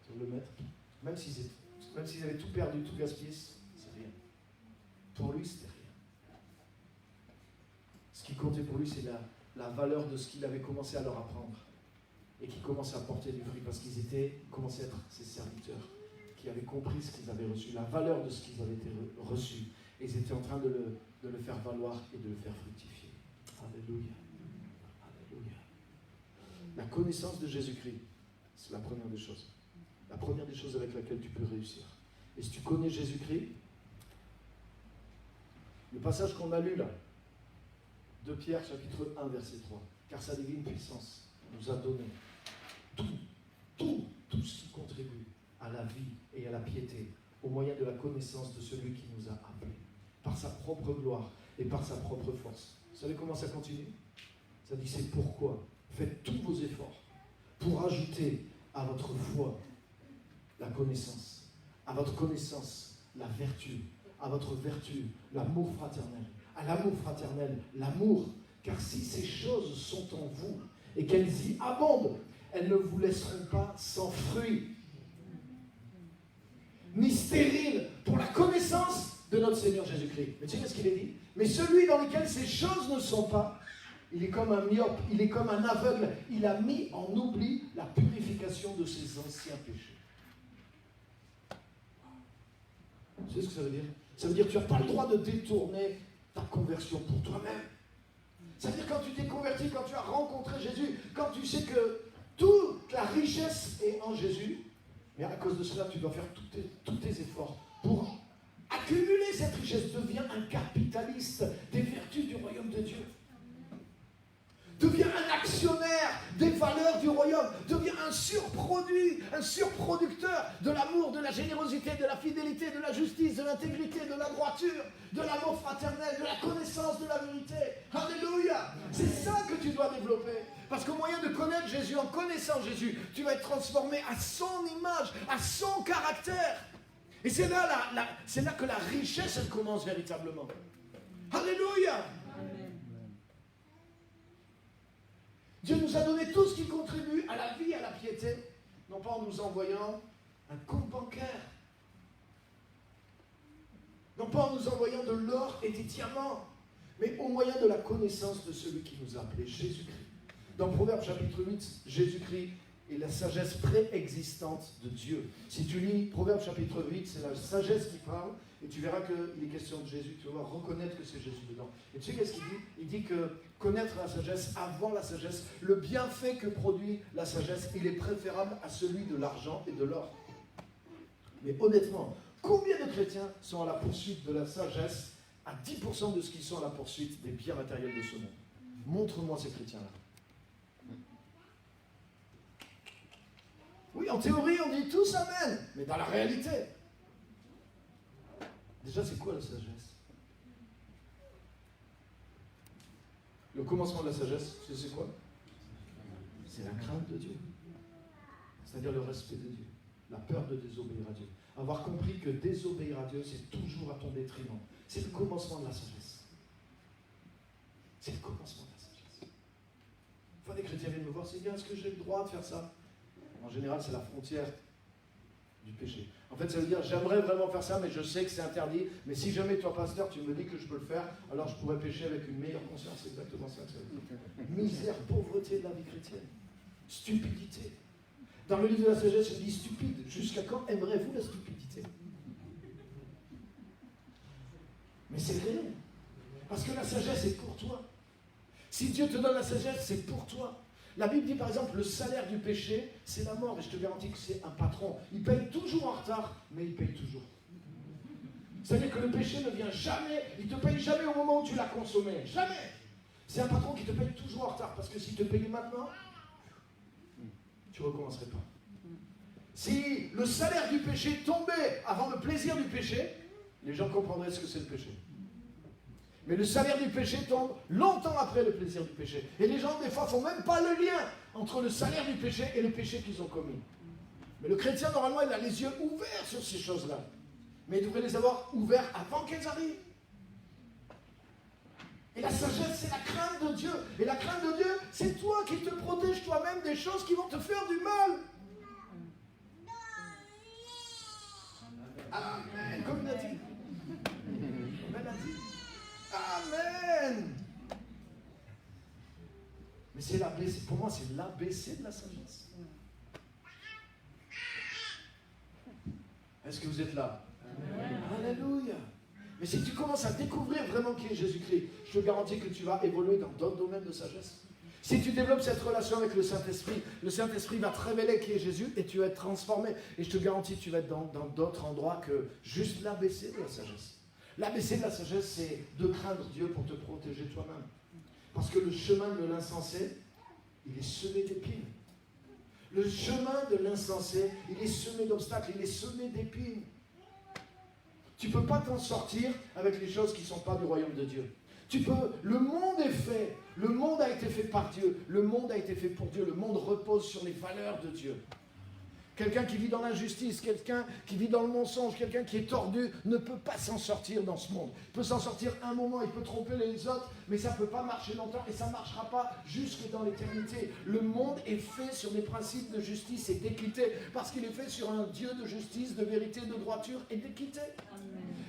Sur le maître, même s'ils avaient tout perdu, tout gaspillé, c'est rien. Pour lui, c'était rien. Ce qui comptait pour lui, c'est la valeur de ce qu'il avait commencé à leur apprendre. Et qui commençait à porter du fruit, parce qu'ils commençaient à être ses serviteurs, qui avaient compris ce qu'ils avaient reçu, la valeur de ce qu'ils avaient reçu. Et ils étaient en train de le faire valoir et de le faire fructifier. Alléluia. Alléluia. La connaissance de Jésus-Christ, c'est la première des choses. La première des choses avec laquelle tu peux réussir. Et si tu connais Jésus-Christ, le passage qu'on a lu là, de Pierre chapitre 1 verset 3, car sa divine puissance nous a donné tout ce qui contribue à la vie et à la piété, au moyen de la connaissance de celui qui nous a appelés, par sa propre gloire et par sa propre force. Vous savez comment ça continue? Ça dit, c'est pourquoi faites tous vos efforts pour ajouter à votre foi la connaissance, à votre connaissance la vertu, à votre vertu l'amour fraternel, à l'amour fraternel l'amour, car si ces choses sont en vous et qu'elles y abondent, elles ne vous laisseront pas sans fruit, ni stérile pour la connaissance de notre Seigneur Jésus-Christ. Mais tu sais ce qu'il est dit? Mais celui dans lequel ces choses ne sont pas, Il est comme un myope, il est comme un aveugle. Il a mis en oubli la purification de ses anciens péchés. Vous savez ce que ça veut dire? Ça veut dire que tu n'as pas le droit de détourner ta conversion pour toi-même. Ça veut dire quand tu t'es converti, quand tu as rencontré Jésus, quand tu sais que toute la richesse est en Jésus, mais à cause de cela, tu dois faire tous tes efforts pour accumuler cette richesse. Deviens un capitaliste des vertus du royaume de Dieu. Deviens un actionnaire des valeurs du royaume. Deviens un surproduit, un surproducteur de l'amour, de la générosité, de la fidélité, de la justice, de l'intégrité, de la droiture, de l'amour fraternel, de la connaissance de la vérité. Alléluia! C'est ça que tu dois développer. Parce qu'au moyen de connaître Jésus, en connaissant Jésus, tu vas être transformé à son image, à son caractère. Et c'est là que la richesse, elle commence véritablement. Alléluia! Dieu nous a donné tout ce qui contribue à la vie et à la piété, non pas en nous envoyant un compte bancaire, non pas en nous envoyant de l'or et des diamants, mais au moyen de la connaissance de celui qui nous a appelés, Jésus-Christ. Dans Proverbes chapitre 8, Jésus-Christ est la sagesse préexistante de Dieu. Si tu lis Proverbes chapitre 8, c'est la sagesse qui parle, et tu verras qu'il est question de Jésus, tu vas reconnaître que c'est Jésus dedans. Et tu sais qu'est-ce qu'il dit? Il dit que connaître la sagesse, avoir la sagesse, le bienfait que produit la sagesse, il est préférable à celui de l'argent et de l'or. Mais honnêtement, combien de chrétiens sont à la poursuite de la sagesse à 10% de ce qu'ils sont à la poursuite des biens matériels de ce monde? Montre-moi ces chrétiens-là. Oui, en théorie, on dit tous Amen, mais dans la réalité, déjà, c'est quoi la sagesse? Le commencement de la sagesse, c'est quoi? C'est la crainte de Dieu. C'est-à-dire le respect de Dieu. La peur de désobéir à Dieu. Avoir compris que désobéir à Dieu, c'est toujours à ton détriment. C'est le commencement de la sagesse. C'est le commencement de la sagesse. Une fois des chrétiens viennent me voir, c'est bien, est-ce que j'ai le droit de faire ça? En général, c'est la frontière du péché. En fait, ça veut dire, j'aimerais vraiment faire ça, mais je sais que c'est interdit. Mais si jamais toi, pasteur, tu me dis que je peux le faire, alors je pourrais pécher avec une meilleure conscience. C'est exactement ça que ça veut dire. Misère, pauvreté de la vie chrétienne. Stupidité. Dans le livre de la sagesse, il dit stupide. Jusqu'à quand aimerez-vous la stupidité? Mais c'est réel. Parce que la sagesse est pour toi. Si Dieu te donne la sagesse, c'est pour toi. La Bible dit par exemple, le salaire du péché, c'est la mort. Et je te garantis que c'est un patron. Il paye toujours en retard, mais il paye toujours. C'est-à-dire que le péché ne vient jamais, il ne te paye jamais au moment où tu l'as consommé. Jamais. C'est un patron qui te paye toujours en retard. Parce que s'il te payait maintenant, tu ne recommencerais pas. Si le salaire du péché tombait avant le plaisir du péché, les gens comprendraient ce que c'est le péché. Mais le salaire du péché tombe longtemps après le plaisir du péché. Et les gens, des fois, ne font même pas le lien entre le salaire du péché et le péché qu'ils ont commis. Mais le chrétien, normalement, il a les yeux ouverts sur ces choses-là. Mais il devrait les avoir ouverts avant qu'elles arrivent. Et la sagesse, c'est la crainte de Dieu. Et la crainte de Dieu, c'est toi qui te protèges toi-même des choses qui vont te faire du mal. Amen, comme il a dit. Amen a dit. Amen. Mais c'est l'ABC, pour moi c'est l'ABC de la sagesse. Est-ce que vous êtes là? Amen. Alléluia. Mais si tu commences à découvrir vraiment qui est Jésus-Christ, je te garantis que tu vas évoluer dans d'autres domaines de sagesse. Si tu développes cette relation avec le Saint-Esprit va te révéler qui est Jésus et tu vas être transformé. Et je te garantis que tu vas être dans d'autres endroits que juste l'ABC de la sagesse. L'ABC de la sagesse, c'est de craindre Dieu pour te protéger toi-même. Parce que le chemin de l'insensé, il est semé d'épines. Le chemin de l'insensé, il est semé d'obstacles, il est semé d'épines. Tu ne peux pas t'en sortir avec les choses qui ne sont pas du royaume de Dieu. Le monde est fait, le monde a été fait par Dieu, le monde a été fait pour Dieu, le monde repose sur les valeurs de Dieu. Quelqu'un qui vit dans l'injustice, quelqu'un qui vit dans le mensonge, quelqu'un qui est tordu, ne peut pas s'en sortir dans ce monde. Il peut s'en sortir un moment, il peut tromper les autres, mais ça ne peut pas marcher longtemps et ça ne marchera pas jusque dans l'éternité. Le monde est fait sur des principes de justice et d'équité, parce qu'il est fait sur un Dieu de justice, de vérité, de droiture et d'équité.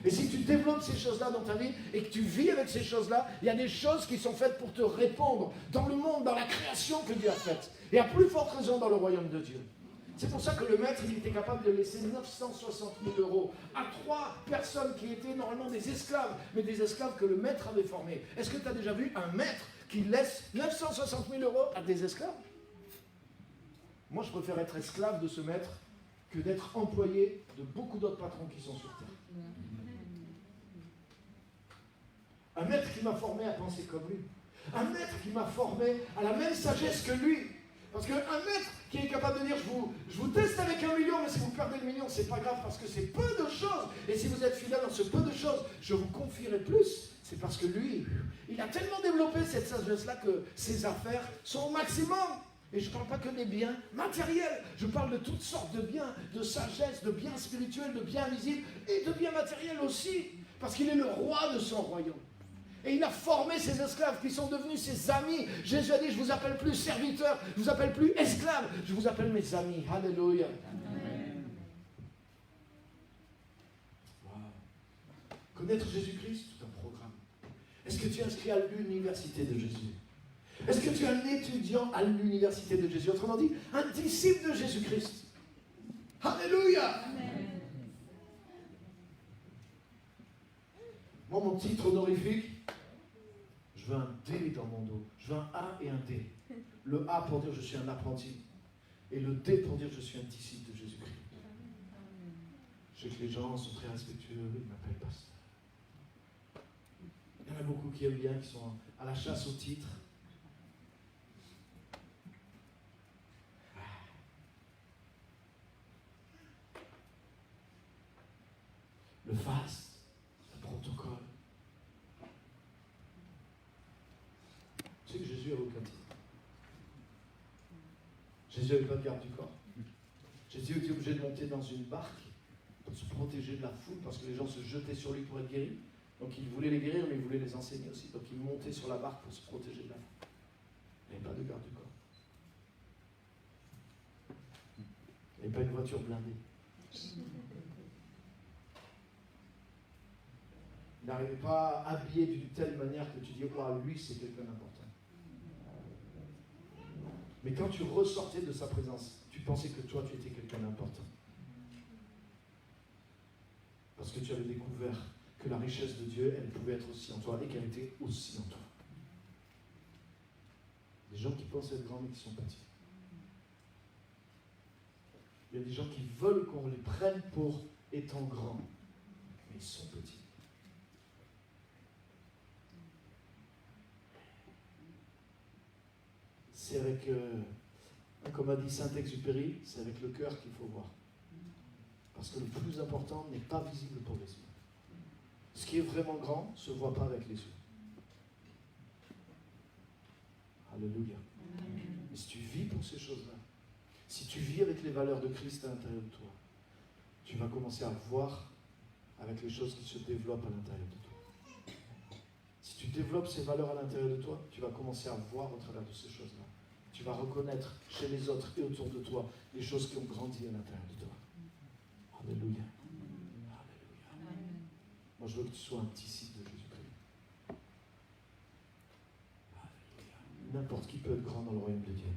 Et si tu développes ces choses-là dans ta vie et que tu vis avec ces choses-là, il y a des choses qui sont faites pour te répandre dans le monde, dans la création que Dieu a faite. Et à plus forte raison dans le royaume de Dieu. C'est pour ça que le maître, il était capable de laisser 960 000 € à 3 personnes qui étaient normalement des esclaves, mais des esclaves que le maître avait formés. Est-ce que tu as déjà vu un maître qui laisse 960 000 € à des esclaves? Moi, je préfère être esclave de ce maître que d'être employé de beaucoup d'autres patrons qui sont sur terre. Un maître qui m'a formé à penser comme lui. Un maître qui m'a formé à la même sagesse que lui. Parce qu'un maître qui est capable de dire je vous teste avec 1 million, mais si vous perdez le million, c'est pas grave parce que c'est peu de choses. Et si vous êtes fidèle dans ce peu de choses, je vous confierai plus. C'est parce que lui, il a tellement développé cette sagesse-là que ses affaires sont au maximum. Et je ne parle pas que des biens matériels, je parle de toutes sortes de biens, de sagesse, de biens spirituels, de biens visibles et de biens matériels aussi. Parce qu'il est le roi de son royaume. Et il a formé ses esclaves qui sont devenus ses amis. Jésus a dit, je ne vous appelle plus serviteurs, je ne vous appelle plus esclaves, je vous appelle mes amis. Alléluia. Amen. Wow. Connaître Jésus-Christ, tout un programme. Est-ce que tu es inscrit à l'université de Jésus? Est-ce que tu es un étudiant à l'université de Jésus? Autrement dit, un disciple de Jésus-Christ. Alléluia. Amen. Moi, mon titre honorifique, je veux un D dans mon dos. Je veux un A et un D. Le A pour dire je suis un apprenti. Et le D pour dire je suis un disciple de Jésus-Christ. Je sais que les gens sont très respectueux, ils m'appellent pasteur. Il y en a beaucoup qui aiment bien, qui sont à la chasse au titre. Le faste, le protocole. Tu sais que Jésus n'avait aucun titre. Jésus n'avait pas de garde du corps. Jésus était obligé de monter dans une barque pour se protéger de la foule parce que les gens se jetaient sur lui pour être guéris. Donc il voulait les guérir, mais il voulait les enseigner aussi. Donc il montait sur la barque pour se protéger de la foule. Il n'avait pas de garde du corps. Il n'avait pas une voiture blindée. Il n'arrivait pas habillé d'une telle manière que tu dis, oh, lui, c'est quelqu'un d'important. Mais quand tu ressortais de sa présence, tu pensais que toi, tu étais quelqu'un d'important. Parce que tu avais découvert que la richesse de Dieu, elle pouvait être aussi en toi et qu'elle était aussi en toi. Des gens qui pensent être grands mais qui sont petits. Il y a des gens qui veulent qu'on les prenne pour étant grands, mais ils sont petits. C'est avec, comme a dit Saint-Exupéry, c'est avec le cœur qu'il faut voir. Parce que le plus important n'est pas visible pour les yeux. Ce qui est vraiment grand ne se voit pas avec les yeux. Alléluia. Mais si tu vis pour ces choses-là, si tu vis avec les valeurs de Christ à l'intérieur de toi, tu vas commencer à voir avec les choses qui se développent à l'intérieur de toi. Si tu développes ces valeurs à l'intérieur de toi, tu vas commencer à voir au travers de ces choses-là. Tu vas reconnaître chez les autres et autour de toi les choses qui ont grandi à l'intérieur de toi. Alléluia. Alléluia. Moi, je veux que tu sois un disciple de Jésus-Christ. Alléluia. N'importe qui peut être grand dans le royaume de Dieu.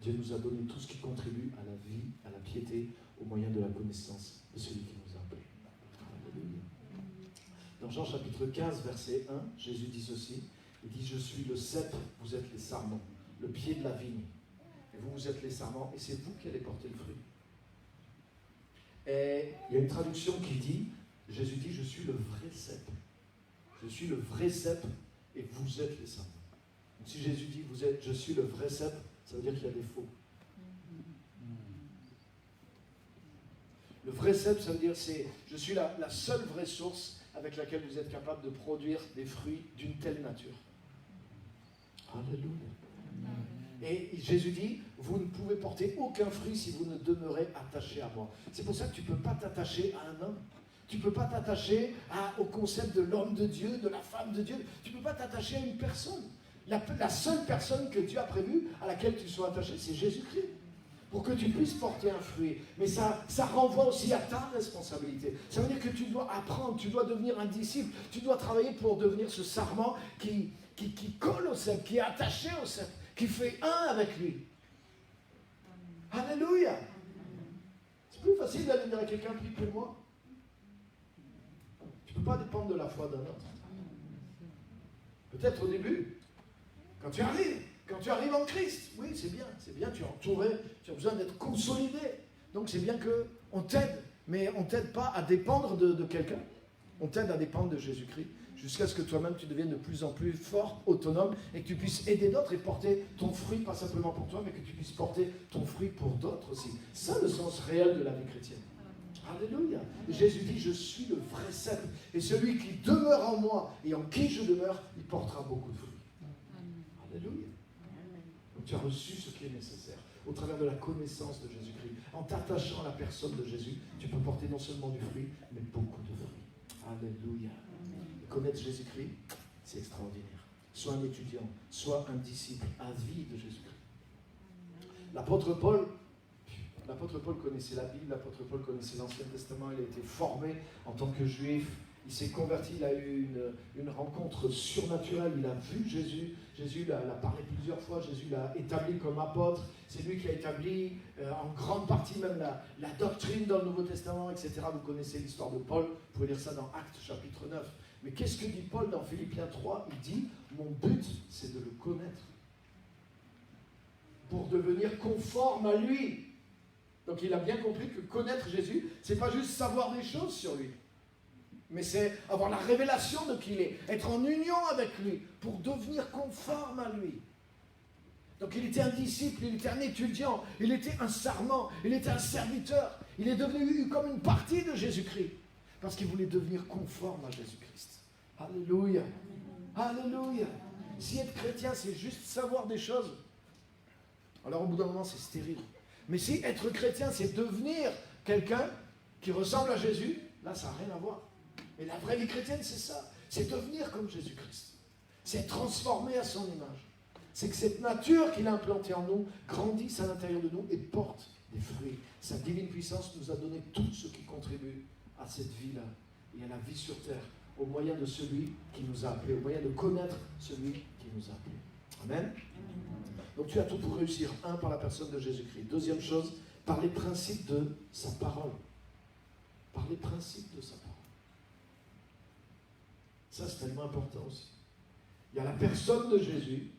Dieu nous a donné tout ce qui contribue à la vie, à la piété, au moyen de la connaissance de celui qui nous a appelés. Alléluia. Dans Jean chapitre 15, verset 1, Jésus dit ceci. Il dit, je suis le cep, vous êtes les sarments, le pied de la vigne. Et vous, vous êtes les sarments, et c'est vous qui allez porter le fruit. Et il y a une traduction qui dit, Jésus dit, je suis le vrai cep. Je suis le vrai cep, et vous êtes les sarments. Donc si Jésus dit, je suis le vrai cep, ça veut dire qu'il y a des faux. Le vrai cep, ça veut dire, je suis la seule vraie source avec laquelle vous êtes capable de produire des fruits d'une telle nature. Alléluia. Et Jésus dit, vous ne pouvez porter aucun fruit si vous ne demeurez attaché à moi. C'est pour ça que tu ne peux pas t'attacher à un homme. Tu ne peux pas t'attacher au concept de l'homme de Dieu, de la femme de Dieu. Tu ne peux pas t'attacher à une personne. La seule personne que Dieu a prévue, à laquelle tu sois attaché, c'est Jésus-Christ. pour que tu puisses porter un fruit. Mais ça renvoie aussi à ta responsabilité. Ça veut dire que tu dois apprendre, tu dois devenir un disciple, tu dois travailler pour devenir ce sarment qui colle au cep, qui est attaché au cep, qui fait un avec lui. Alléluia. C'est plus facile d'aller dire à quelqu'un, prie pour moi. Tu ne peux pas dépendre de la foi d'un autre. Peut-être au début, quand tu arrives en Christ, oui, c'est bien, tu es entouré, tu as besoin d'être consolidé. Donc c'est bien qu'on t'aide, mais on ne t'aide pas à dépendre de quelqu'un, on t'aide à dépendre de Jésus-Christ, jusqu'à ce que toi-même tu deviennes de plus en plus fort, autonome, et que tu puisses aider d'autres et porter ton fruit, pas simplement pour toi, mais que tu puisses porter ton fruit pour d'autres aussi. C'est ça le sens réel de la vie chrétienne. Alléluia. Jésus dit, je suis le vrai cep, et celui qui demeure en moi et en qui je demeure, il portera beaucoup de fruits. Alléluia. Donc tu as reçu ce qui est nécessaire au travers de la connaissance de Jésus-Christ. En t'attachant à la personne de Jésus, tu peux porter non seulement du fruit, mais beaucoup de fruits. Alléluia. Connaître Jésus-Christ, c'est extraordinaire. Sois un étudiant, sois un disciple à vie de Jésus-Christ. L'apôtre Paul connaissait la Bible, l'apôtre Paul connaissait l'Ancien Testament, il a été formé en tant que juif, il s'est converti, il a eu une rencontre surnaturelle, il a vu Jésus, Jésus l'a parlé plusieurs fois, Jésus l'a établi comme apôtre, c'est lui qui a établi en grande partie même la doctrine dans le Nouveau Testament, etc. Vous connaissez l'histoire de Paul, vous pouvez lire ça dans Actes chapitre 9. Mais qu'est-ce que dit Paul dans Philippiens 3? Il dit, mon but c'est de le connaître, pour devenir conforme à lui. Donc il a bien compris que connaître Jésus, c'est pas juste savoir des choses sur lui, mais c'est avoir la révélation de qui il est, être en union avec lui, pour devenir conforme à lui. Donc il était un disciple, il était un étudiant, il était un sarment, il était un serviteur, il est devenu comme une partie de Jésus-Christ, parce qu'il voulait devenir conforme à Jésus-Christ. Alléluia. Alléluia. Si être chrétien, c'est juste savoir des choses, alors au bout d'un moment, c'est stérile. Mais si être chrétien, c'est devenir quelqu'un qui ressemble à Jésus, là, ça n'a rien à voir. Mais la vraie vie chrétienne, c'est ça. C'est devenir comme Jésus-Christ. C'est être transformé à son image. C'est que cette nature qu'il a implantée en nous grandisse à l'intérieur de nous et porte des fruits. Sa divine puissance nous a donné tout ce qui contribue à cette vie-là et à la vie sur terre, au moyen de celui qui nous a appelés, au moyen de connaître celui qui nous a appelés. Amen. Donc tu as tout pour réussir. Un, par la personne de Jésus-Christ. Deuxième chose, par les principes de sa parole. Par les principes de sa parole. Ça, c'est tellement important aussi. Il y a la personne de Jésus.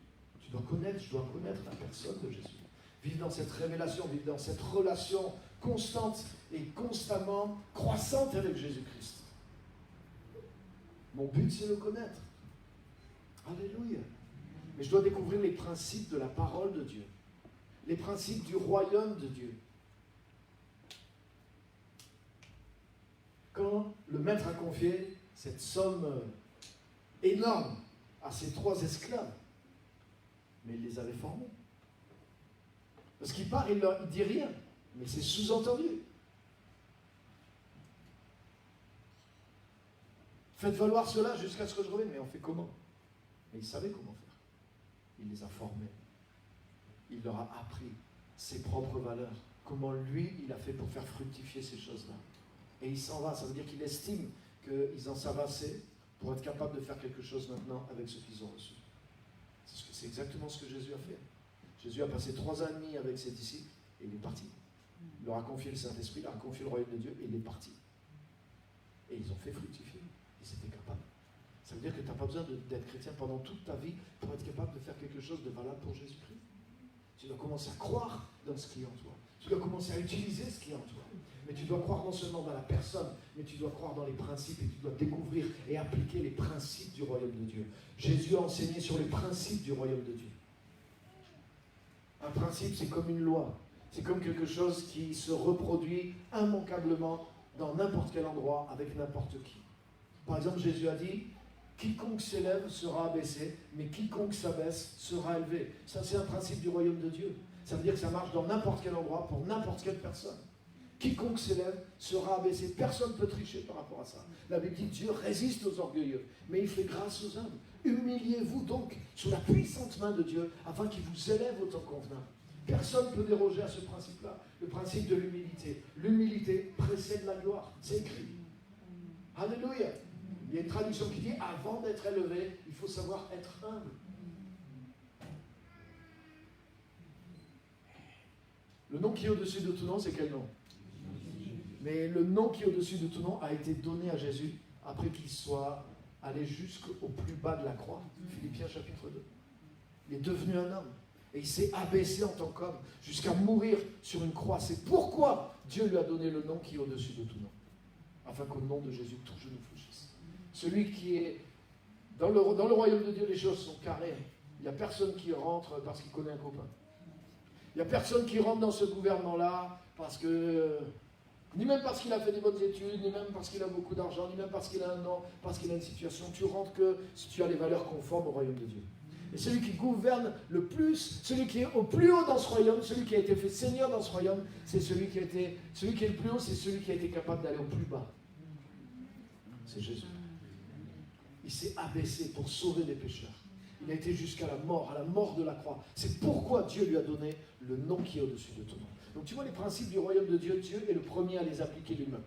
Je dois connaître la personne de Jésus. Vivre dans cette révélation, vivre dans cette relation constante et constamment croissante avec Jésus-Christ. Mon but, c'est de le connaître. Alléluia. Mais je dois découvrir les principes de la parole de Dieu. Les principes du royaume de Dieu. Quand le maître a confié cette somme énorme à ses 3 esclaves, mais il les avait formés. Parce qu'il part, il ne dit rien, mais c'est sous-entendu. Faites valoir cela jusqu'à ce que je revienne. Mais on fait comment? Mais il savait comment faire. Il les a formés. Il leur a appris ses propres valeurs. Comment lui, il a fait pour faire fructifier ces choses-là. Et il s'en va. Ça veut dire qu'il estime qu'ils en savent assez pour être capable de faire quelque chose maintenant avec ce qu'ils ont reçu. C'est exactement ce que Jésus a fait. Jésus a passé 3 ans et demi avec ses disciples et il est parti. Il leur a confié le Saint-Esprit, il leur a confié le royaume de Dieu et il est parti. Et ils ont fait fructifier. Ils étaient capables. Ça veut dire que tu n'as pas besoin d'être chrétien pendant toute ta vie pour être capable de faire quelque chose de valable pour Jésus-Christ. Tu dois commencer à croire dans ce qui est en toi. Tu dois commencer à utiliser ce qui est en toi. Mais tu dois croire non seulement dans la personne, mais tu dois croire dans les principes et tu dois découvrir et appliquer les principes du royaume de Dieu. Jésus a enseigné sur les principes du royaume de Dieu. Un principe, c'est comme une loi. C'est comme quelque chose qui se reproduit immanquablement dans n'importe quel endroit, avec n'importe qui. Par exemple, Jésus a dit, quiconque s'élève sera abaissé, mais quiconque s'abaisse sera élevé. Ça, c'est un principe du royaume de Dieu. Ça veut dire que ça marche dans n'importe quel endroit, pour n'importe quelle personne. Quiconque s'élève sera abaissé. Personne ne peut tricher par rapport à ça. La Bible dit, Dieu résiste aux orgueilleux, mais il fait grâce aux humbles. Humiliez-vous donc sous la puissante main de Dieu, afin qu'il vous élève au temps convenable. Personne ne peut déroger à ce principe-là, le principe de l'humilité. L'humilité précède la gloire, c'est écrit. Alléluia. Il y a une traduction qui dit, avant d'être élevé, il faut savoir être humble. Le nom qui est au-dessus de tout nom, c'est quel nom? Mais le nom qui est au-dessus de tout nom a été donné à Jésus après qu'il soit allé jusqu'au plus bas de la croix. Philippiens chapitre 2. Il est devenu un homme. Et il s'est abaissé en tant qu'homme jusqu'à mourir sur une croix. C'est pourquoi Dieu lui a donné le nom qui est au-dessus de tout nom. Afin qu'au nom de Jésus, tout genou fléchisse. Celui qui est... Dans le royaume de Dieu, les choses sont carrées. Il n'y a personne qui rentre parce qu'il connaît un copain. Il n'y a personne qui rentre dans ce gouvernement-là parce que... Ni même parce qu'il a fait des bonnes études, ni même parce qu'il a beaucoup d'argent, ni même parce qu'il a un nom, parce qu'il a une situation. Tu rentres que si tu as les valeurs conformes au royaume de Dieu. Et celui qui gouverne le plus, celui qui est au plus haut dans ce royaume, celui qui a été fait Seigneur dans ce royaume, c'est celui qui est le plus haut, c'est celui qui a été capable d'aller au plus bas. C'est Jésus. Il s'est abaissé pour sauver des pécheurs. Il a été jusqu'à la mort de la croix. C'est pourquoi Dieu lui a donné le nom qui est au-dessus de tout nom. Donc tu vois les principes du royaume de Dieu, Dieu est le premier à les appliquer lui-même.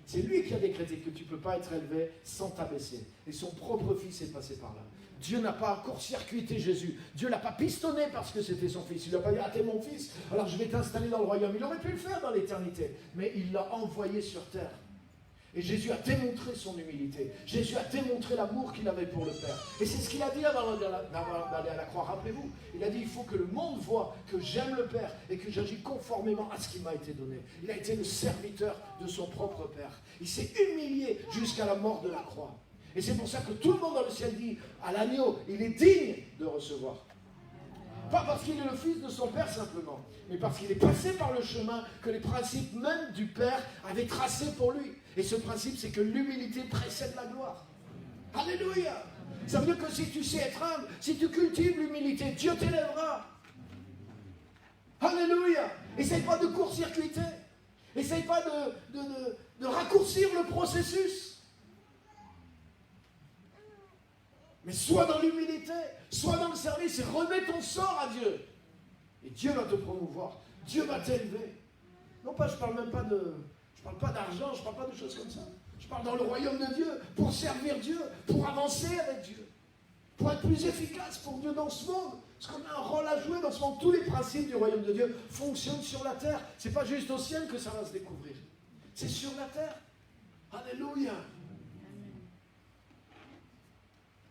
C'est lui qui a décrété que tu ne peux pas être élevé sans t'abaisser. Et son propre fils est passé par là. Dieu n'a pas court-circuité Jésus. Dieu ne l'a pas pistonné parce que c'était son fils. Il ne lui a pas dit, ah t'es mon fils, alors je vais t'installer dans le royaume. Il aurait pu le faire dans l'éternité. Mais il l'a envoyé sur terre. Et Jésus a démontré son humilité. Jésus a démontré l'amour qu'il avait pour le Père. Et c'est ce qu'il a dit avant d'aller à la croix. Rappelez-vous, il a dit, il faut que le monde voie que j'aime le Père et que j'agis conformément à ce qui m'a été donné. Il a été le serviteur de son propre Père. Il s'est humilié jusqu'à la mort de la croix. Et c'est pour ça que tout le monde dans le ciel dit à l'agneau, il est digne de recevoir. Pas parce qu'il est le fils de son Père simplement, mais parce qu'il est passé par le chemin que les principes même du Père avaient tracé pour lui. Et ce principe, c'est que l'humilité précède la gloire. Alléluia! Ça veut dire que si tu sais être humble, si tu cultives l'humilité, Dieu t'élèvera. Alléluia! Essaye pas de court-circuiter. Essaye pas de raccourcir le processus. Mais sois dans l'humilité, sois dans le service et remets ton sort à Dieu. Et Dieu va te promouvoir, Dieu va t'élever. Non pas, je ne parle même pas d'argent, je ne parle pas de choses comme ça. Je parle dans le royaume de Dieu, pour servir Dieu, pour avancer avec Dieu, pour être plus efficace pour Dieu dans ce monde. Parce qu'on a un rôle à jouer dans ce monde. Tous les principes du royaume de Dieu fonctionnent sur la terre. Ce n'est pas juste au ciel que ça va se découvrir. C'est sur la terre. Alléluia.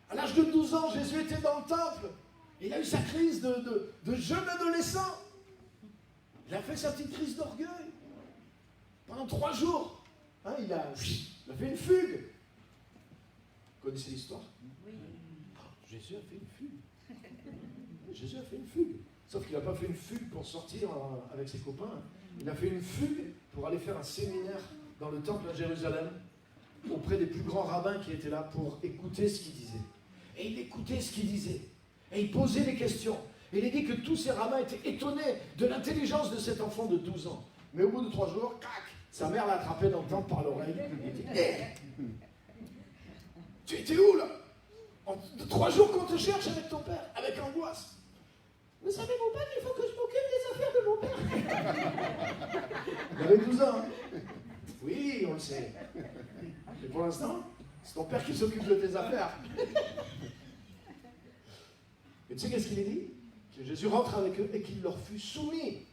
À l'âge de 12 ans, Jésus était dans le temple. Il a eu sa crise de jeune adolescent. Il a fait sa petite crise d'orgueil. Pendant 3 jours. Hein, il a fait une fugue. Vous connaissez l'histoire? Oui. Jésus a fait une fugue. Jésus a fait une fugue. Sauf qu'il n'a pas fait une fugue pour sortir avec ses copains. Il a fait une fugue pour aller faire un séminaire dans le temple à Jérusalem auprès des plus grands rabbins qui étaient là pour écouter ce qu'il disait. Et il écoutait ce qu'il disait. Et il posait des questions. Et il a dit que tous ces rabbins étaient étonnés de l'intelligence de cet enfant de 12 ans. Mais au bout de 3 jours, cac, sa mère l'a attrapé dans le temple par l'oreille. Il dit, hey, tu étais où là? 3 jours qu'on te cherche avec ton père, avec angoisse. Vous savez, mon père, il faut que je m'occupe des affaires de mon père. Il avait 12 ans. Hein. Oui, on le sait. Mais pour l'instant, c'est ton père qui s'occupe de tes affaires. Et tu sais qu'est-ce qu'il a dit? Que Jésus rentre avec eux et qu'il leur fut soumis.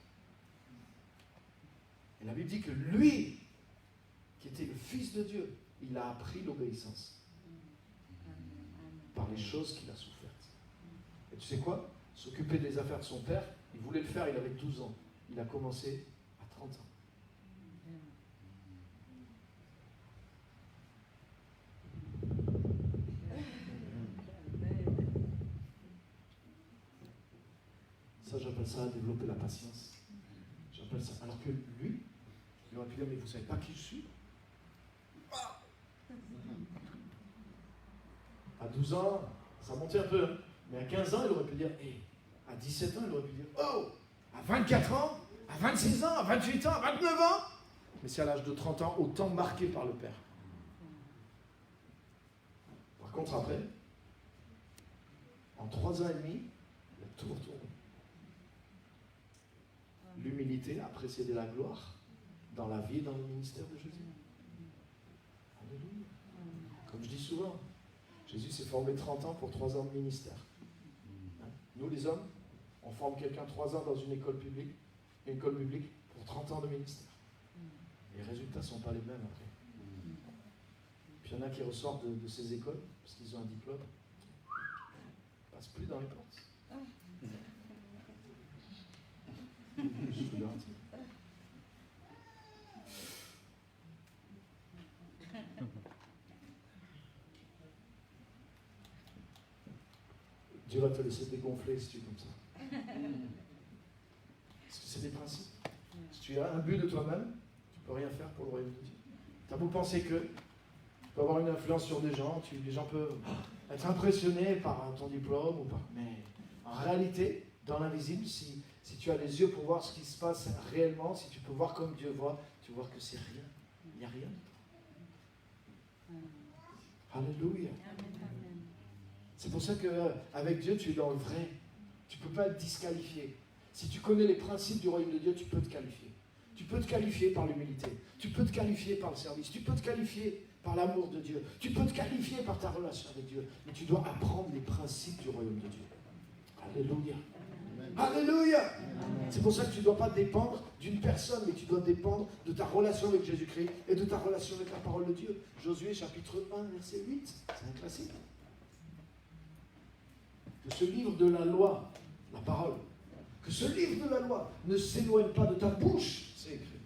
Et la Bible dit que lui, qui était le Fils de Dieu, il a appris l'obéissance par les choses qu'il a souffertes. Et tu sais quoi? S'occuper des affaires de son père, il voulait le faire, il avait 12 ans. Il a commencé à 30 ans. Ça, j'appelle ça développer la patience. J'appelle ça. Alors que lui, il aurait pu dire, mais vous ne savez pas qui je suis? À 12 ans, ça montait un peu. Hein. Mais à 15 ans, il aurait pu dire, hey. À 17 ans, il aurait pu dire, oh! À 24 ans, à 26 ans, à 28 ans, à 29 ans. Mais c'est à l'âge de 30 ans, au temps marqué par le Père. Par contre, après, en 3 ans et demi, il a tout retourné. L'humilité a précédé la gloire dans la vie et dans le ministère de Jésus. Alléluia. Comme je dis souvent, Jésus s'est formé 30 ans pour 3 ans de ministère. Nous les hommes, on forme quelqu'un 3 ans dans une école publique pour 30 ans de ministère. Les résultats ne sont pas les mêmes après. Puis il y en a qui ressortent de ces écoles, parce qu'ils ont un diplôme, ne passent plus dans les portes. Je te garantis. Dieu va te laisser dégonfler si tu es comme ça. Parce que c'est des principes. Si tu as un but de toi-même, tu ne peux rien faire pour le royaume de Dieu. Tu as beau penser que tu peux avoir une influence sur des gens, les gens peuvent être impressionnés par ton diplôme, mais en réalité, dans l'invisible, si tu as les yeux pour voir ce qui se passe réellement, si tu peux voir comme Dieu voit, tu vois que c'est rien. Il n'y a rien. Alléluia. C'est pour ça qu'avec Dieu, tu es dans le vrai. Tu ne peux pas être disqualifié. Si tu connais les principes du royaume de Dieu, tu peux te qualifier. Tu peux te qualifier par l'humilité. Tu peux te qualifier par le service. Tu peux te qualifier par l'amour de Dieu. Tu peux te qualifier par ta relation avec Dieu. Mais tu dois apprendre les principes du royaume de Dieu. Alléluia. Alléluia. C'est pour ça que tu ne dois pas dépendre d'une personne, mais tu dois dépendre de ta relation avec Jésus-Christ et de ta relation avec la parole de Dieu. Josué chapitre 1, verset 8. C'est un classique. Que ce livre de la loi, la parole, que ce livre de la loi ne s'éloigne pas de ta bouche, c'est écrit.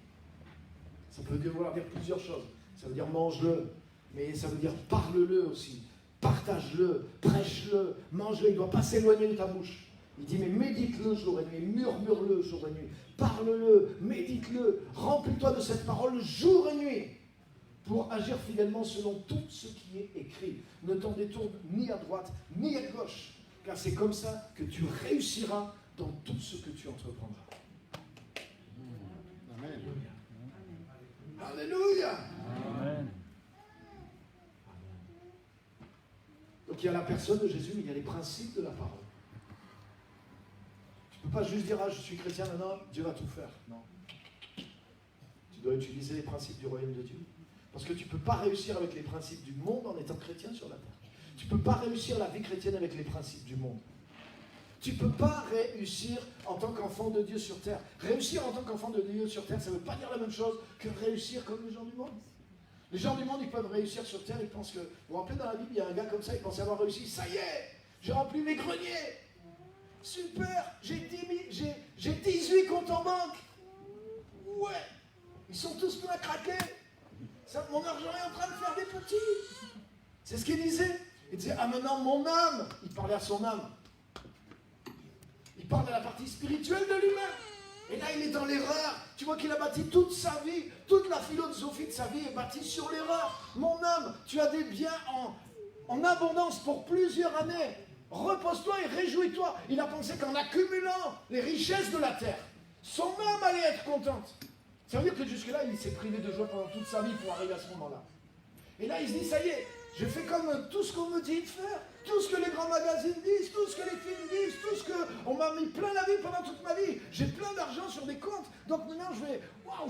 Ça peut vouloir dire plusieurs choses. Ça veut dire mange-le, mais ça veut dire parle-le aussi, partage-le, prêche-le, mange-le, il ne doit pas s'éloigner de ta bouche. Il dit mais médite-le jour et nuit, murmure-le jour et nuit, parle-le, médite-le, remplis-toi de cette parole jour et nuit, pour agir fidèlement selon tout ce qui est écrit. Ne t'en détourne ni à droite, ni à gauche, car c'est comme ça que tu réussiras dans tout ce que tu entreprendras. Amen. Alléluia. Amen. Donc il y a la personne de Jésus, mais il y a les principes de la parole. Tu ne peux pas juste dire, je suis chrétien maintenant, Dieu va tout faire. Non. Tu dois utiliser les principes du royaume de Dieu. Parce que tu ne peux pas réussir avec les principes du monde en étant chrétien sur la terre. Tu ne peux pas réussir la vie chrétienne avec les principes du monde. Tu ne peux pas réussir en tant qu'enfant de Dieu sur terre. Réussir en tant qu'enfant de Dieu sur terre, ça ne veut pas dire la même chose que réussir comme les gens du monde. Les gens du monde, ils peuvent réussir sur terre, ils pensent que... Vous vous rappelez, dans la Bible, il y a un gars comme ça, il pensait avoir réussi. Ça y est, j'ai rempli mes greniers. Super, j'ai 18 comptes en banque. Ouais, ils sont tous pleins à craquer. Mon argent est en train de faire des petits. C'est ce qu'il disait. Il disait, maintenant mon âme. Il parlait à son âme. Il parle de la partie spirituelle de lui-même. Et là, il est dans l'erreur. Tu vois qu'il a bâti toute sa vie, toute la philosophie de sa vie est bâtie sur l'erreur. Mon âme, tu as des biens en abondance pour plusieurs années. Repose-toi et réjouis-toi. Il a pensé qu'en accumulant les richesses de la terre, son âme allait être contente. Ça veut dire que jusque-là, il s'est privé de joie pendant toute sa vie pour arriver à ce moment-là. Et là, il se dit, ça y est, je fais comme tout ce qu'on me dit de faire, tout ce que les grands magazines disent, tout ce que les films disent, tout ce qu'on m'a mis plein la vie pendant toute ma vie. J'ai plein d'argent sur des comptes, donc maintenant je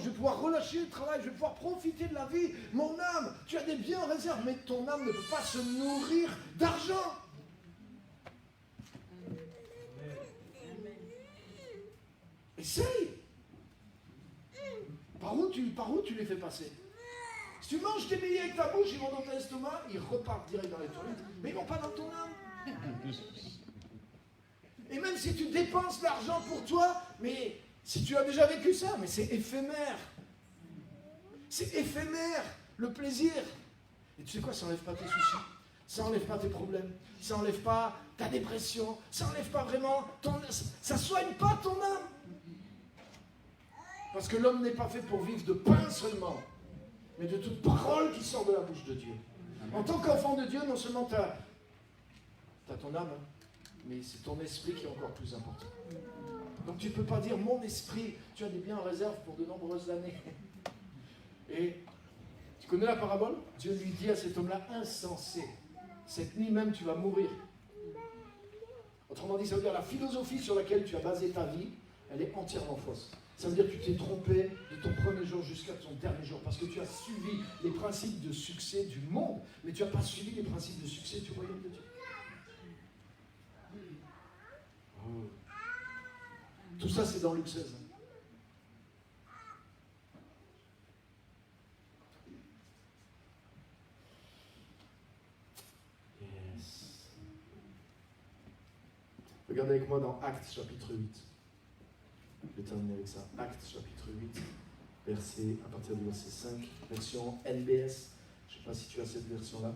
vais pouvoir relâcher le travail, je vais pouvoir profiter de la vie. Mon âme, tu as des biens en réserve, mais ton âme ne peut pas se nourrir d'argent. Essaye. Par où tu les fais passer? Si tu manges tes billets avec ta bouche, ils vont dans ton estomac, ils repartent direct dans les toilettes, mais ils ne vont pas dans ton âme. Et même si tu dépenses l'argent pour toi, mais si tu as déjà vécu ça, mais c'est éphémère. C'est éphémère, le plaisir. Et tu sais quoi, ça n'enlève pas tes soucis, ça n'enlève pas tes problèmes, ça n'enlève pas ta dépression, ça n'enlève pas vraiment ça ne soigne pas ton âme. Parce que l'homme n'est pas fait pour vivre de pain seulement, mais de toute parole qui sort de la bouche de Dieu. En tant qu'enfant de Dieu, non seulement tu as ton âme, mais c'est ton esprit qui est encore plus important. Donc tu ne peux pas dire, mon esprit, tu as des biens en réserve pour de nombreuses années. Et tu connais la parabole? Dieu lui dit à cet homme-là, insensé, cette nuit même tu vas mourir. Autrement dit, ça veut dire la philosophie sur laquelle tu as basé ta vie elle est entièrement fausse. Ça veut dire que tu t'es trompé de ton premier jour jusqu'à ton dernier jour, parce que tu as suivi les principes de succès du monde, mais tu n'as pas suivi les principes de succès du royaume de Dieu. Oh. Tout ça, c'est dans Luc 16. Yes. Regardez avec moi dans Actes chapitre 8. Je vais terminer avec ça. Actes chapitre 8, à partir du verset 5, version NBS. Je ne sais pas si tu as cette version-là.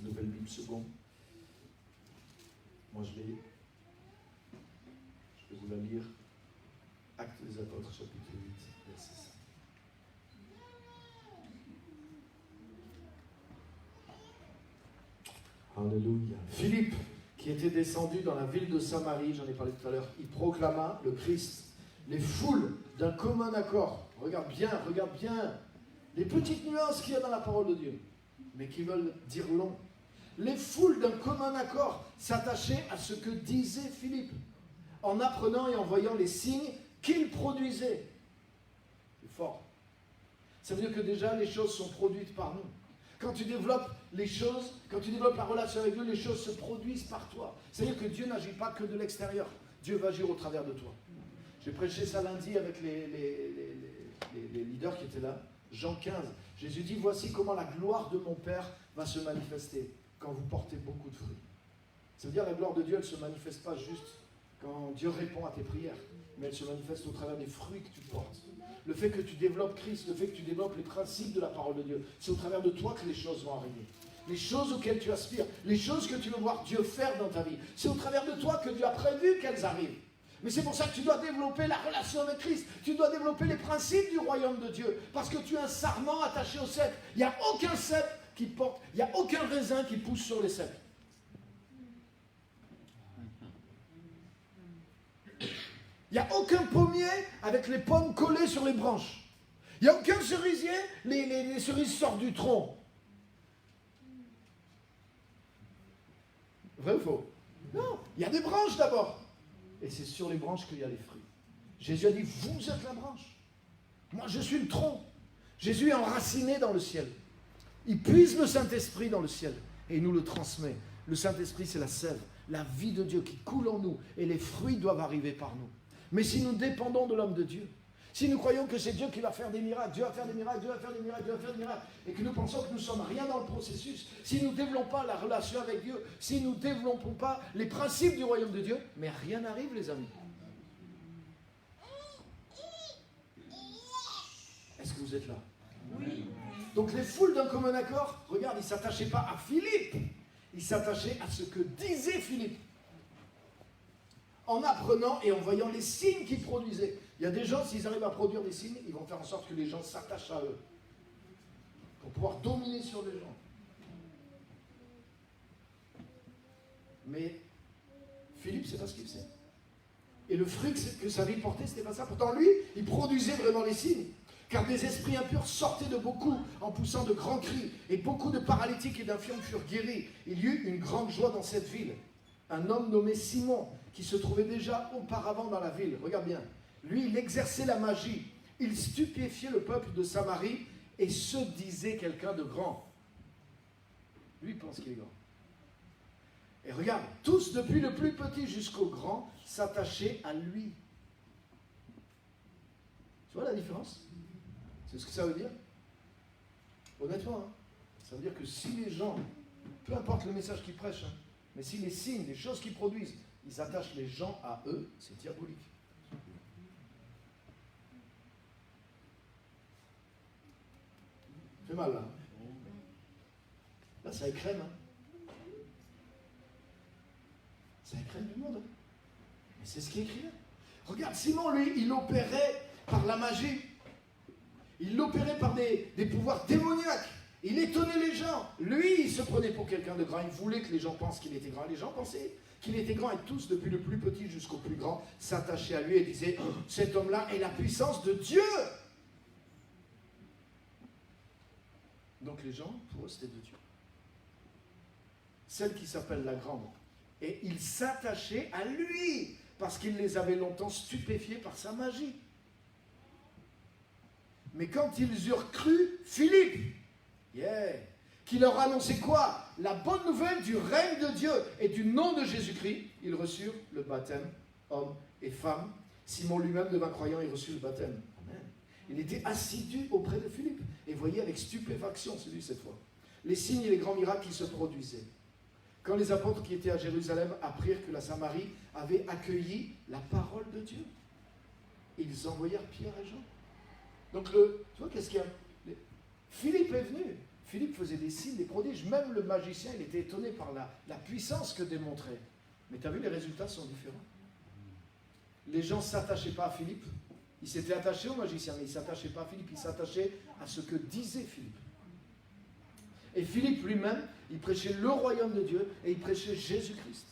Nouvelle Bible seconde. Moi je l'ai. Je vais vous la lire. Actes des Apôtres chapitre 8, verset 5. Alléluia. Philippe, qui était descendu dans la ville de Samarie, j'en ai parlé tout à l'heure, il proclama le Christ. Les foules d'un commun accord, regarde bien, les petites nuances qu'il y a dans la parole de Dieu, mais qui veulent dire long. Les foules d'un commun accord s'attachaient à ce que disait Philippe, en apprenant et en voyant les signes qu'il produisait. C'est fort. Ça veut dire que déjà les choses sont produites par nous. Quand tu développes les choses, quand tu développes la relation avec Dieu, les choses se produisent par toi. C'est-à-dire que Dieu n'agit pas que de l'extérieur. Dieu va agir au travers de toi. J'ai prêché ça lundi avec les leaders qui étaient là. Jean 15. Jésus dit, voici comment la gloire de mon Père va se manifester quand vous portez beaucoup de fruits. Ça veut dire la gloire de Dieu, elle ne se manifeste pas juste quand Dieu répond à tes prières, mais elle se manifeste au travers des fruits que tu portes. Le fait que tu développes Christ, le fait que tu développes les principes de la parole de Dieu, c'est au travers de toi que les choses vont arriver. Les choses auxquelles tu aspires, les choses que tu veux voir Dieu faire dans ta vie, c'est au travers de toi que Dieu a prévu qu'elles arrivent. Mais c'est pour ça que tu dois développer la relation avec Christ, tu dois développer les principes du royaume de Dieu, parce que tu es un sarment attaché au cep. Il n'y a aucun cep qui porte, il n'y a aucun raisin qui pousse sur les ceps. Il n'y a aucun pommier avec les pommes collées sur les branches. Il n'y a aucun cerisier, les cerises sortent du tronc. Vrai ou faux? Non, il y a des branches d'abord. Et c'est sur les branches qu'il y a les fruits. Jésus a dit, vous êtes la branche. Moi, je suis le tronc. Jésus est enraciné dans le ciel. Il puise le Saint-Esprit dans le ciel et il nous le transmet. Le Saint-Esprit, c'est la sève, la vie de Dieu qui coule en nous et les fruits doivent arriver par nous. Mais si nous dépendons de l'homme de Dieu, si nous croyons que c'est Dieu qui va faire des miracles, Dieu va faire des miracles, Dieu va faire des miracles, Dieu va faire des miracles, et que nous pensons que nous ne sommes rien dans le processus, si nous ne développons pas la relation avec Dieu, si nous ne développons pas les principes du royaume de Dieu, mais rien n'arrive, les amis. Est-ce que vous êtes là? Oui. Donc les foules d'un commun accord, regarde, ils ne s'attachaient pas à Philippe, ils s'attachaient à ce que disait Philippe. En apprenant et en voyant les signes qu'il produisait. Il y a des gens, s'ils arrivent à produire des signes, ils vont faire en sorte que les gens s'attachent à eux. Pour pouvoir dominer sur les gens. Mais Philippe, c'est pas ce qu'il faisait. Et le fruit que sa vie portait, c'était pas ça. Pourtant, lui, il produisait vraiment les signes. Car des esprits impurs sortaient de beaucoup en poussant de grands cris. Et beaucoup de paralytiques et d'infirmes furent guéris. Il y eut une grande joie dans cette ville. Un homme nommé Simon, qui se trouvait déjà auparavant dans la ville. Regarde bien. Lui, il exerçait la magie. Il stupéfiait le peuple de Samarie et se disait quelqu'un de grand. Lui, il pense qu'il est grand. Et regarde, tous, depuis le plus petit jusqu'au grand, s'attachaient à lui. Tu vois la différence? C'est ce que ça veut dire? Honnêtement, hein, ça veut dire que si les gens, peu importe le message qu'ils prêchent, hein, mais si les signes, les choses qu'ils produisent, ils attachent les gens à eux, c'est diabolique. Ça fait mal, là. Là, ça écrème. Hein. Ça écrème du monde. Hein. Mais c'est ce qui est écrit là. Regarde, Simon, lui, il opérait par la magie. Il opérait par des pouvoirs démoniaques. Il étonnait les gens. Lui, il se prenait pour quelqu'un de grand. Il voulait que les gens pensent qu'il était grand. Les gens pensaient qu'il était grand et tous, depuis le plus petit jusqu'au plus grand, s'attachaient à lui et disaient oh, « Cet homme-là est la puissance de Dieu !» Donc les gens, pour eux, c'était de Dieu. Celle qui s'appelle la grande. Et ils s'attachaient à lui. parce qu'il les avait longtemps stupéfiés par sa magie. Mais quand ils eurent cru Philippe, qui leur annonçait quoi? La bonne nouvelle du règne de Dieu et du nom de Jésus-Christ, ils reçurent le baptême, hommes et femmes. Simon lui-même devint croyant et reçut le baptême. Amen. Il était assidu auprès de Philippe et voyait avec stupéfaction, celui cette fois, les signes et les grands miracles qui se produisaient. Quand les apôtres qui étaient à Jérusalem apprirent que la Samarie avait accueilli la parole de Dieu, ils envoyèrent Pierre et Jean. Donc, tu vois, qu'est-ce qu'il y a? Philippe est venu. Philippe faisait des signes, des prodiges. Même le magicien, il était étonné par la puissance que démontrait. Mais tu as vu, les résultats sont différents. Les gens ne s'attachaient pas à Philippe. Ils s'étaient attachés au magicien, mais ils ne s'attachaient pas à Philippe. Ils s'attachaient à ce que disait Philippe. Et Philippe lui-même, il prêchait le royaume de Dieu et il prêchait Jésus-Christ.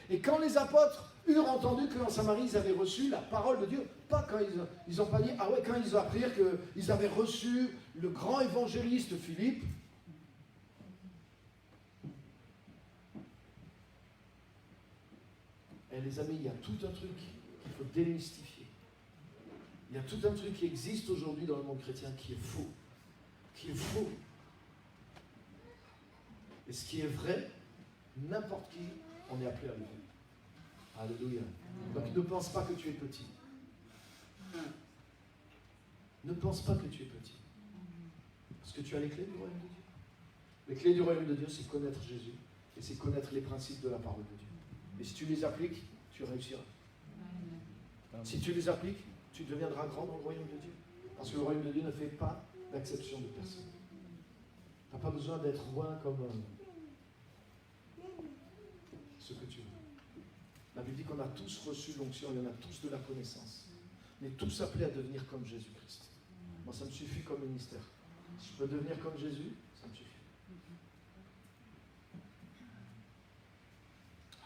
Et quand les apôtres eurent entendu qu'en Samarie, ils avaient reçu la parole de Dieu, pas quand ils ont pas dit, ah ouais, quand ils ont appris qu'ils avaient reçu le grand évangéliste Philippe, et les amis, il y a tout un truc qu'il faut démystifier. Il y a tout un truc qui existe aujourd'hui dans le monde chrétien qui est faux. Qui est faux. Et ce qui est vrai, n'importe qui, on est appelé à le vivre. Alléluia. Donc ne pense pas que tu es petit. Ne pense pas que tu es petit. Parce que tu as les clés du royaume de Dieu. Les clés du royaume de Dieu, c'est connaître Jésus. Et c'est connaître les principes de la parole de Dieu. Et si tu les appliques, tu réussiras. Si tu les appliques, tu deviendras grand dans le royaume de Dieu. Parce que le royaume de Dieu ne fait pas d'acception de personne. Tu n'as pas besoin d'être loin comme ce que tu veux. La Bible dit qu'on a tous reçu l'onction, il y en a tous de la connaissance. Mais tous appelés à devenir comme Jésus-Christ. Moi, ça me suffit comme ministère. Si je peux devenir comme Jésus, ça me suffit.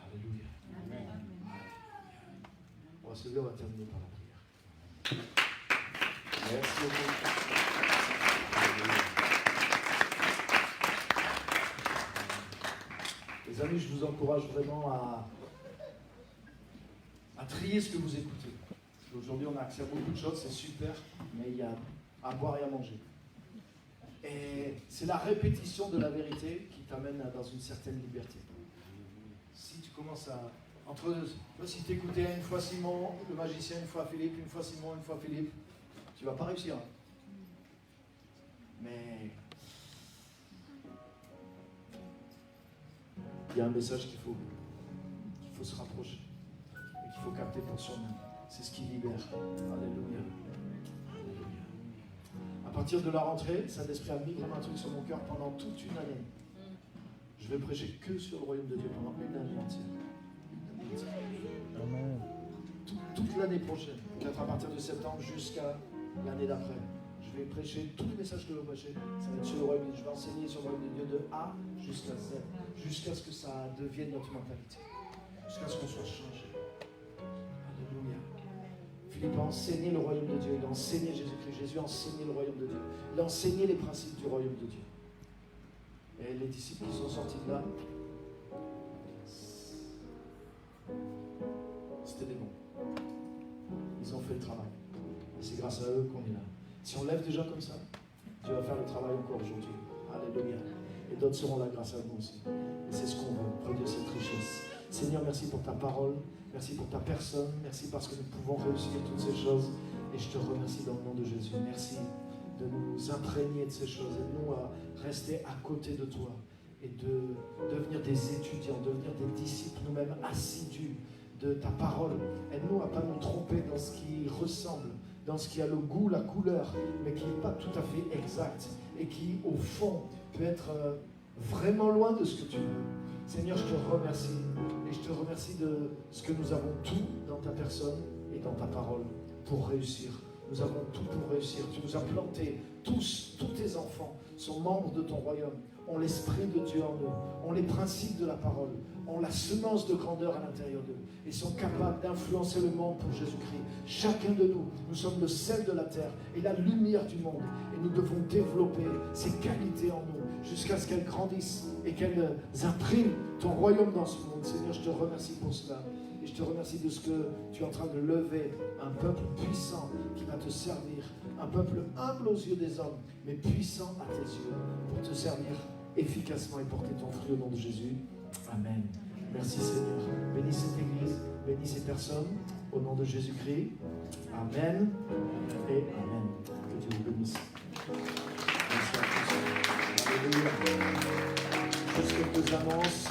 Alléluia. Amen. On va se lever, on va terminer par la prière. Merci beaucoup. Les amis, je vous encourage vraiment à trier ce que vous écoutez. Aujourd'hui, on a accès à beaucoup de choses, c'est super, mais il y a à boire et à manger. Et c'est la répétition de la vérité qui t'amène dans une certaine liberté. Si tu commences à... si tu écoutais une fois Simon, le magicien, une fois Philippe, une fois Simon, une fois Philippe, tu ne vas pas réussir. Mais il y a un message qu'il faut se rapprocher et qu'il faut capter pour soi-même. C'est ce qui libère. Alléluia. Alléluia. À partir de la rentrée, Saint-Esprit a mis vraiment un truc sur mon cœur pendant toute une année. Je vais prêcher que sur le royaume de Dieu pendant une année entière. Amen. Toute l'année prochaine, peut-être à partir de septembre jusqu'à l'année d'après. Je vais prêcher tous les messages que je vais prêcher. Ça va être sur le royaume de Dieu. Je vais enseigner sur le royaume de Dieu de A jusqu'à Z. Jusqu'à ce que ça devienne notre mentalité. Jusqu'à ce qu'on soit changé. Alléluia. Philippe a enseigné le royaume de Dieu. Il a enseigné Jésus-Christ. Jésus a enseigné le royaume de Dieu. Il a enseigné les principes du royaume de Dieu. Et les disciples qui sont sortis de là, c'était des bons. Ils ont fait le travail. Et c'est grâce à eux qu'on est là. Si on lève des gens comme ça, Dieu va faire le travail encore aujourd'hui. Alléluia. Et d'autres seront là grâce à nous aussi. Et c'est ce qu'on veut, produire cette richesse. Seigneur, merci pour ta parole. Merci pour ta personne. Merci parce que nous pouvons réussir toutes ces choses. Et je te remercie dans le nom de Jésus. Merci de nous imprégner de ces choses. Aide-nous à rester à côté de toi. Et de devenir des étudiants, devenir des disciples nous-mêmes assidus de ta parole. Aide-nous à ne pas nous tromper dans ce qui ressemble, dans ce qui a le goût, la couleur, mais qui n'est pas tout à fait exact et qui, au fond, peut être vraiment loin de ce que tu veux. Seigneur, je te remercie et je te remercie de ce que nous avons tout dans ta personne et dans ta parole pour réussir. Nous avons tout pour réussir. Tu nous as plantés, tous tes enfants sont membres de ton royaume, ont l'Esprit de Dieu en eux, ont les principes de la parole, ont la semence de grandeur à l'intérieur d'eux et sont capables d'influencer le monde pour Jésus-Christ. Chacun de nous, nous sommes le sel de la terre et la lumière du monde et nous devons développer ces qualités en nous jusqu'à ce qu'elles grandissent et qu'elles impriment ton royaume dans ce monde. Seigneur, je te remercie pour cela et je te remercie de ce que tu es en train de lever, un peuple puissant qui va te servir, un peuple humble aux yeux des hommes, mais puissant à tes yeux, pour te servir efficacement et porter ton fruit au nom de Jésus. Amen. Merci Seigneur. Bénis cette église, bénis ces personnes, au nom de Jésus-Christ. Amen et Amen. Que Dieu vous bénisse. Merci à tous. Alléluia. Juste quelques annonces.